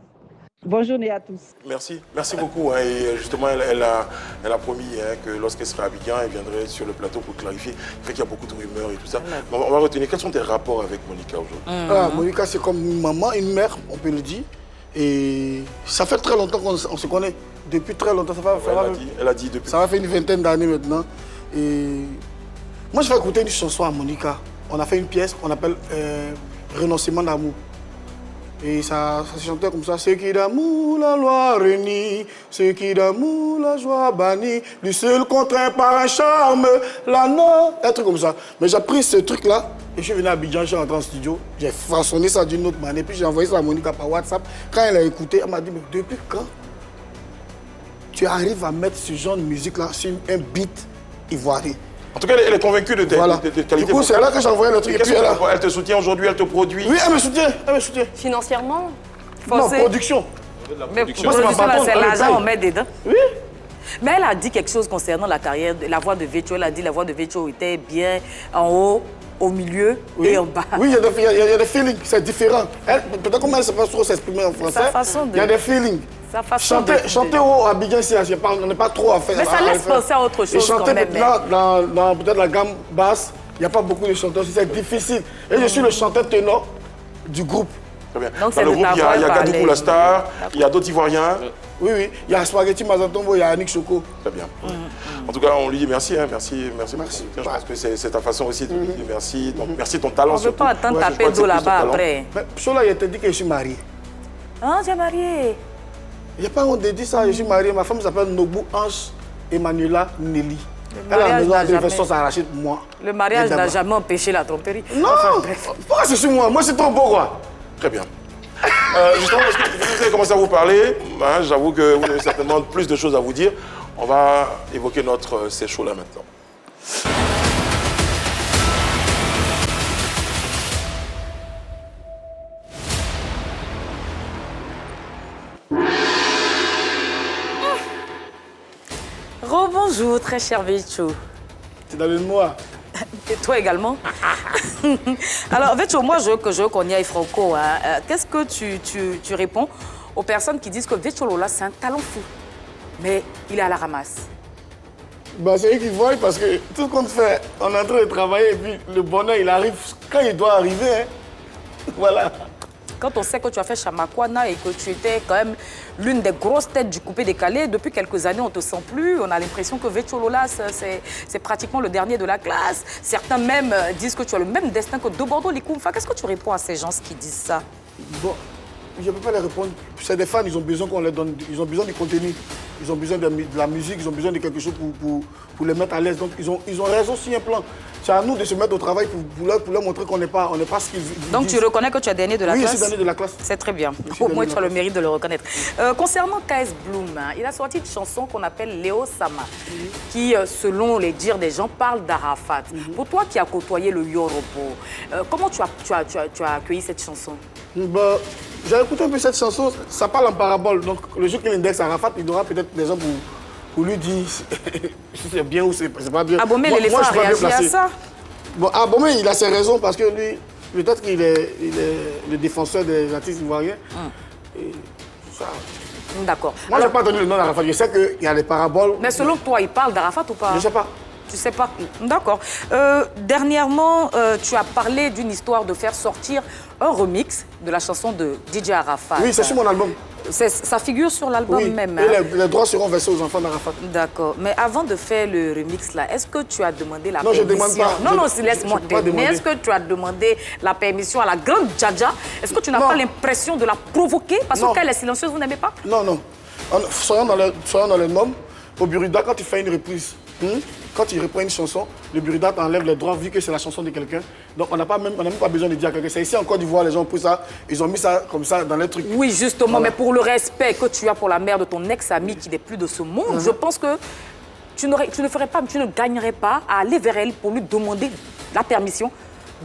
Bonne journée à tous. Merci beaucoup. Hein, et justement, elle a promis hein, que lorsqu'elle sera à Abidjan, elle viendrait sur le plateau pour clarifier. Il fait qu'il y a beaucoup de rumeurs et tout ça. On va retenir, quels sont tes rapports avec Monica aujourd'hui? Monica, c'est comme une maman, une mère, on peut le dire. Et ça fait très longtemps qu'on se connaît. Depuis très longtemps. Elle a dit depuis. Ça va faire une vingtaine d'années maintenant. Et moi, je vais écouter une chanson à Monica. On a fait une pièce qu'on appelle Renoncement d'amour. Et ça se chantait comme ça. Ce qui d'amour la loi renie, ce qui d'amour la joie bannie, du seul contraint par un charme, la note, un truc comme ça. Mais j'ai pris ce truc-là et je suis venu à Abidjan, je suis rentré en studio. J'ai façonné ça d'une autre manière. Puis j'ai envoyé ça à Monica par WhatsApp. Quand elle a écouté, elle m'a dit, mais depuis quand tu arrives à mettre ce genre de musique-là sur un beat ivoirien? En tout cas, elle est convaincue de tes qualités. Du coup, c'est là que j'ai envoyé le truc. Elle te soutient aujourd'hui, elle te produit. Oui, elle me soutient. Financièrement? Non, production. Mais production, c'est l'argent, on met dedans. Oui. Mais elle a dit quelque chose concernant la carrière, la voix de Vetcho. Elle a dit que la voix de Vetcho était bien en haut, au milieu et en bas. Oui, il y a des feelings, c'est différent. Peut-être comment elle ne sait pas trop s'exprimer en français. Il y a des feelings. Chanter au Abidjan ici, on n'est pas trop à faire. Mais ça laisse penser à autre chose. Et chanter dans peut-être la gamme basse, il n'y a pas beaucoup de chanteurs, c'est difficile. Et je suis le chanteur ténor du groupe. Très bien. Donc, dans le groupe, il y a Gadoukou la star, il y a d'autres Ivoiriens. Oui, il y a Spaghetti Mazantombo, il y a Annick Choco. Très bien. En tout cas, on lui dit merci. Merci. Je pense que c'est ta façon aussi de lui dire merci. Donc, merci ton talent. On ne veut pas attendre taper d'eau là-bas après. Mais Chola, il t'a dit que je suis marié. Ah, tu es marié. Il n'y a pas honte de dire ça, je suis marié. Ma femme s'appelle Nobu Ange Emmanuela Nelly. Elle a besoin de faire sauce arrachée pour moi. Le mariage n'a jamais empêché la tromperie. Non, pourquoi c'est sur moi? Moi, c'est trop beau, quoi. Très bien. Justement, parce que vous avez commencé à vous parler, hein, j'avoue que vous avez certainement plus de choses à vous dire. On va évoquer notre C'est chaud là maintenant. Rebonjour, très cher Vetcho. C'est dans le moi. Et toi également. Alors, Vetcho, moi, je connais Franco. Hein. Qu'est-ce que tu réponds aux personnes qui disent que Vetcho Lola, c'est un talent fou, mais il est à la ramasse? Bah, c'est eux qui voient parce que tout ce qu'on fait, on est en train de travailler et puis le bonheur, il arrive quand il doit arriver. Hein. Voilà. Quand on sait que tu as fait Chamakwana et que tu étais quand même l'une des grosses têtes du coupé décalé, depuis quelques années, on ne te sent plus. On a l'impression que Vetcho Lola, c'est pratiquement le dernier de la classe. Certains même disent que tu as le même destin que De Bordeaux Likumfa. Qu'est-ce que tu réponds à ces gens qui disent ça? Bon, je ne peux pas les répondre. C'est des fans, ils ont besoin qu'on leur donne, ils ont besoin du contenu. Ils ont besoin de la musique, ils ont besoin de quelque chose pour les mettre à l'aise. Donc, ils ont raison sur un plan. C'est à nous de se mettre au travail pour leur montrer qu'on n'est pas ce qu'ils disent. Donc, tu reconnais que tu es dernier de la classe? Oui, je suis dernier de la classe. C'est très bien. Au moins, tu as le mérite de le reconnaître. Concernant KS Bloom, hein, il a sorti une chanson qu'on appelle Léo Sama, qui, selon les dires des gens, parle d'Arafat. Pour toi qui as côtoyé le Yorobo, comment tu as accueilli cette chanson? Bah, j'ai écouté un peu cette chanson, ça parle en parabole. Donc, le jour qu'il indexe Arafat, il aura peut-être des gens pour lui dire si c'est bien ou c'est pas bien. Abomey, l'éléphant a réagi à ça? Bon, Abomey, il a ses raisons parce que lui, peut-être qu'il est le défenseur des artistes ivoiriens. Et ça... D'accord. Moi, je n'ai pas entendu le nom d'Arafat. Je sais qu'il y a des paraboles. Mais selon toi, il parle d'Arafat ou pas? Je ne sais pas. Tu sais pas? D'accord. Dernièrement, tu as parlé d'une histoire de faire sortir un remix de la chanson de DJ Arafat. Oui, c'est sur mon album. Ça figure sur l'album même. Et les droits seront versés aux enfants d'Arafat. D'accord. Mais avant de faire le remix là, est-ce que tu as demandé la permission? Non, je ne demande pas. Non, laisse-moi terminer. Est-ce que tu as demandé la permission à la grande Djadja? Est-ce que tu n'as pas l'impression de la provoquer? Parce qu'elle est silencieuse, vous n'aimez pas? Non, non. Soyons dans les normes. Au Burida, quand tu fais une reprise, quand il reprend une chanson, le Burida t'enlève les droits vu que c'est la chanson de quelqu'un. Donc on n'a même pas besoin de dire à quelqu'un. C'est ici en Côte d'Ivoire, les gens ont pris ça, ils ont mis ça comme ça dans les trucs. Oui, justement, voilà. Mais pour le respect que tu as pour la mère de ton ex-ami qui n'est plus de ce monde, je pense que tu ne gagnerais pas à aller vers elle pour lui demander la permission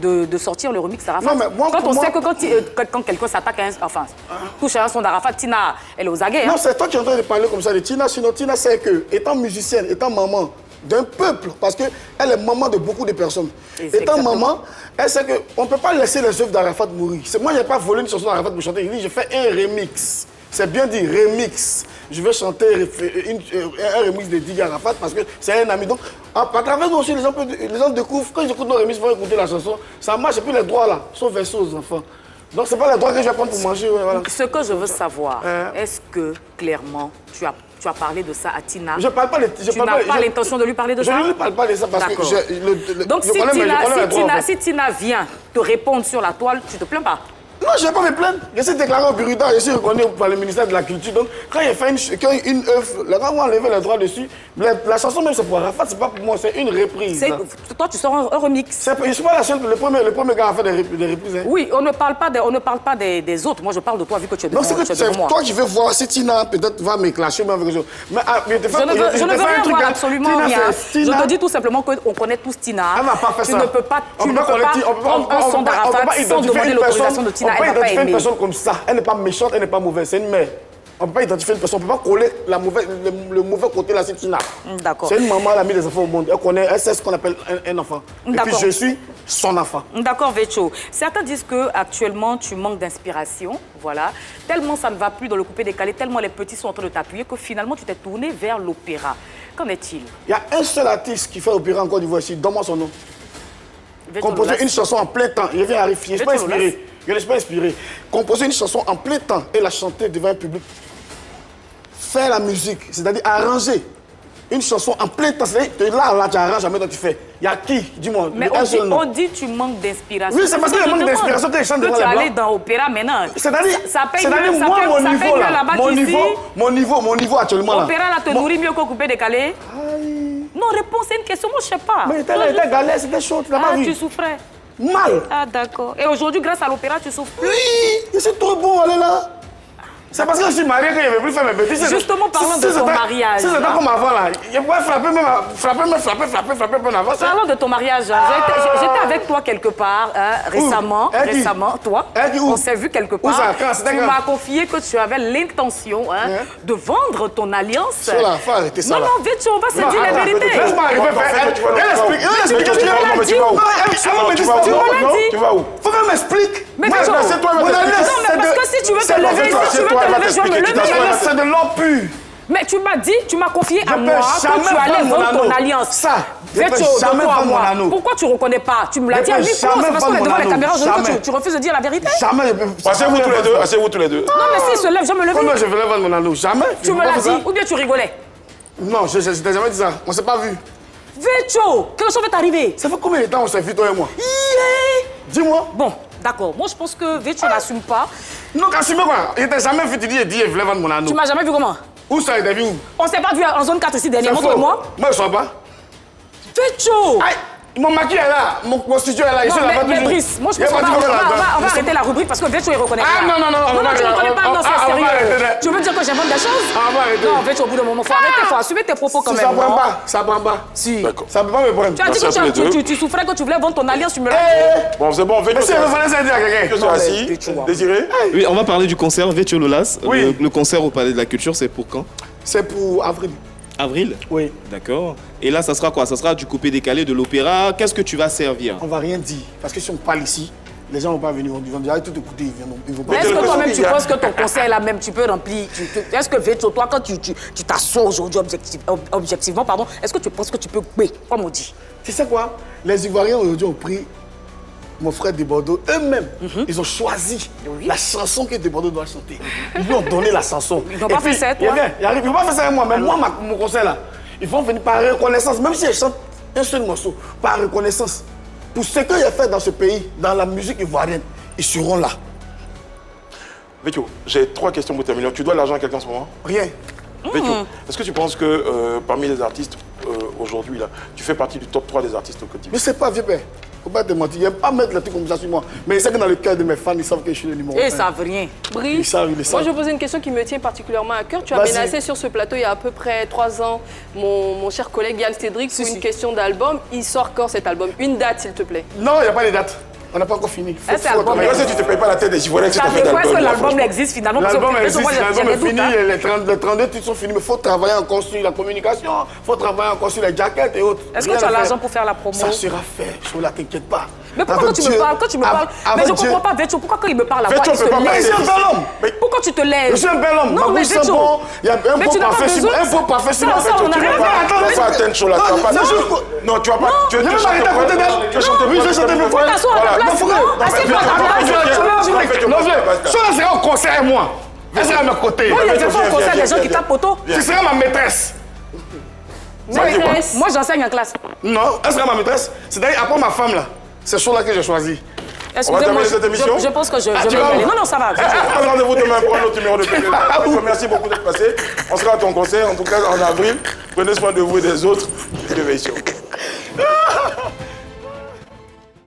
de sortir le remix d'Arafat. Quand on sait que quand quelqu'un s'attaque à touche à un son d'Arafat, Tina, elle est aux aguets. Non, c'est toi qui es en train de parler comme ça de Tina. Sinon, Tina sait que, étant musicienne, étant maman d'un peuple, parce qu'elle est maman de beaucoup de personnes. Étant maman, elle sait qu'on ne peut pas laisser les œuvres d'Arafat mourir. Moi, je n'ai pas volé une chanson d'Arafat pour chanter. Il dit, je fais un remix. C'est bien dit, remix. Je vais chanter un remix de DJ Arafat parce que c'est un ami. Donc, à travers nous aussi, les gens découvrent, quand ils écoutent nos remix, ils vont écouter la chanson. Ça marche, et puis les droits là sont versés aux enfants. Donc, ce n'est pas les droits que je vais prendre pour manger. Voilà. Ce que je veux savoir, est-ce que, clairement, tu as parlé de ça à Tina? Je parle pas de Tu n'as pas l'intention de lui parler de ça? Je ne lui parle pas de ça parce que donc, si Tina vient te répondre sur la toile, tu ne te plains pas? Non, je ne vais pas me plaindre. Je suis déclaré au Burida, je suis reconnu par le ministère de la Culture. Donc, quand il fait une œuvre, les gens vont enlever les droits dessus. La chanson même, c'est pour Arafat, c'est pas pour moi, c'est une reprise. Toi, tu sors un remix. Je ne suis pas la seule, le premier gars à faire des reprises. Hein. Oui, on ne parle pas des autres. Moi, je parle de toi, vu que tu es devant moi. C'est toi qui veux voir si Tina peut-être va me clasher ou quelque chose. Mais je ne veux rien voir absolument rien. Je te dis tout simplement qu'on connaît tous Tina. Elle ne va pas faire ça. Tu ne peux pas prendre un son d'Arafat sans demander l'autorisation de Tina. On peut identifier une personne comme ça. Elle n'est pas méchante, elle n'est pas mauvaise. C'est une mère. On ne peut pas identifier une personne. On ne peut pas coller le mauvais côté là, c'est Tina. D'accord. C'est une maman, elle a mis des enfants au monde. Elle sait ce qu'on appelle un enfant. Et puis je suis son enfant. D'accord, Vetcho. Certains disent qu'actuellement, tu manques d'inspiration. Voilà. Tellement ça ne va plus dans le coupé décalé, tellement les petits sont en train de t'appuyer que finalement, tu t'es tourné vers l'opéra. Qu'en est-il? Il y a un seul artiste qui fait opéra en Côte d'Ivoire ici. Donne-moi son nom. Composer une chanson en plein temps. Il vient arriver. Je ne suis pas inspiré. Je ne suis pas inspiré. Composer une chanson en plein temps et la chanter devant un public. Faire la musique, c'est-à-dire arranger une chanson en plein temps. C'est-à-dire là, tu arranges, jamais tu fais. Il y a qui? Dis-moi. Mais on dit que tu manques d'inspiration. Oui, c'est parce que je manque d'inspiration que les chants devant les blancs. Tu es allé dans l'opéra maintenant. C'est-à-dire, moi, mon niveau actuellement là. L'opéra là te nourrit mieux qu'au coupé décalé. Aïe. Non, réponds, c'est une question, moi je sais pas. Mais elle était galère, c'était chaud, tu l'as pas vu. Tu souffrais. Mal. Ah d'accord. Et aujourd'hui, grâce à l'opéra, tu souffres plus? Oui, c'est trop bon, elle est là. C'est parce que je suis marié que je ne vais plus faire mes bêtises. Justement, parlant de ton mariage. Si c'était comme avant, là, je pouvais frapper même avant. Parlons de ton mariage. J'étais avec toi quelque part récemment. Toi. On s'est vu quelque part. Tu m'as confié que tu avais l'intention de vendre ton alliance. Sur la fin, arrêtez ça. Non, non, vite, on va se dire la vérité. Laisse-moi arriver. Tu vas où? Faut qu'elle m'explique. Mais parce que si tu veux te lever, je vais me lever. C'est de l'or pur. Mais tu m'as dit, tu m'as confié à moi que tu allais vendre ton alliance. Ça, je Vêcho, peux jamais vendre mon anneau. Pourquoi tu ne reconnais pas? Tu me l'as dit à micro, c'est parce qu'on est devant les caméras, tu refuses de dire la vérité? Jamais. Asseyez-vous tous les deux. Non, mais s'il se lève, je me lever. Comment je vais vendre mon anneau? Jamais. Tu me l'as dit ou bien tu rigolais? Non, je t'ai jamais dit ça. On s'est pas vu. Vêcho, quelque chose va t'arriver. Ça fait combien de temps on s'est vu, toi et moi? Dis-moi. Bon, d'accord. Moi, je pense que Vêcho n'assume pas. Non, qu'assumer quoi? Il t'a jamais vu, tu dis, je voulais vendre mon anneau. Tu m'as jamais vu comment? Où ça, il t'a vu où? On s'est pas vu en zone 4 ici dernièrement, toi et moi? Moi, je ne sais pas. Vêcho! Mon maquillage est là, mon constitution est là. Non, mais Brice, moi je pense qu'on va arrêter la rubrique parce que Vêcho il reconnaît pas. Ah non, tu ne reconnais pas, non, c'est sérieux. Tu veux dire que j'invente des choses? Non, Vêcho, au bout d'un moment, faut arrêter, faut assumer tes propos quand même. Ça prend pas. Si. Ça peut pas me prendre. Tu as dit que tu souffrais, que tu voulais vendre ton alliance, tu me l'as dit. Bon, c'est bon, Vêcho. Mais c'est revenez ça dire à quelqu'un. Tu es assis. Désiré? Oui, on va parler du concert Vêcho Lolas. Le concert au Palais de la Culture, c'est pour quand? C'est pour avril. Avril? Oui. D'accord. Et là, ça sera quoi? Ça sera du coupé-décalé, de l'opéra. Qu'est-ce que tu vas servir? On va rien dire. Parce que si on parle ici, les gens ne vont pas venir. Ils vont dire, tout écouter, ils vont pas. Est-ce que toi-même, tu penses que ton concert là même, tu peux remplir? Est-ce que Vêcho, toi, quand tu t'assois aujourd'hui objectivement, pardon, est-ce que tu penses que tu peux couper, comme on dit? Tu sais quoi? Les Ivoiriens aujourd'hui ont pris mon frère de Bordeaux, eux-mêmes, ils ont choisi la chanson que de Bordeaux doit chanter. Ils lui ont donné la chanson. Ils n'ont pas fait ça, toi? Ils vont pas faire ça avec moi, mais moi, mon concert là, ils vont venir par reconnaissance, même si je chante un seul morceau, par reconnaissance. Pour ce qu'il a fait dans ce pays, dans la musique ivoirienne, ils seront là. Vêcho, j'ai 3 questions pour terminer. Tu dois l'argent à quelqu'un en ce moment? Rien. Vêcho, est-ce que tu penses que parmi les artistes aujourd'hui, là, tu fais partie du top 3 des artistes au quotidien? Mais c'est pas vieux père. Faut pas te mentir. Ils n'aiment pas mettre les trucs comme ça sur moi. Mais c'est que dans le cœur de mes fans, ils savent que je suis le numéro 1. Ils savent rien. Brice, moi je posais une question qui me tient particulièrement à cœur. Tu as menacé sur ce plateau il y a à peu près 3 ans mon cher collègue Yann Cédric pour une question d'album. Il sort quand cet album? Une date s'il te plaît. Non, il n'y a pas de date. On n'a pas encore fini. Mais si tu ne te payes pas la tête des Ivoiriens, c'est fait d'album. Est-ce que l'album existe finalement? L'album existe, l'album est fini, les 32 titres sont finis, mais il faut travailler encore sur la communication, il faut travailler encore sur les jaquettes et autres. Est-ce que tu as l'argent pour faire la promo? Ça sera fait, je ne t'inquiète pas. Mais pourquoi tu me parles, mais je ne comprends pas, Vêcho, pourquoi quand il me parle à moi, il se lève? Mais c'est un bel homme. Pourquoi tu te lèves? Je suis un bel homme. Non, mais Vêcho, bon, il y a un pot parfait sur moi. Un pot parfait sur moi. Ça, on n'a rien fait. Tu vas pas atteindre sur la table. Non, tu vas pas. Tu vas chanter pour elle. Tu vas chanter pour elle. Je vais chanter pour elle. T'assois à la place. Assieds-toi à la place. Non, ça sera au concert et moi. Elle sera à mes côtés. Moi, il y a des fois au concert des gens qui tapent poteau. Tu seras ma maîtresse. Moi, j'enseigne en classe. Non, elle sera ma maîtresse. C'est-à-dire, après ma femme, là, c'est ce là que j'ai choisi. Excusez-moi, je pense que je vais y aller. Non, ça va. On se rendez-vous demain pour un autre numéro de PPL. Merci beaucoup d'être passé. On sera à ton concert, en tout cas en avril. Prenez soin de vous et des autres.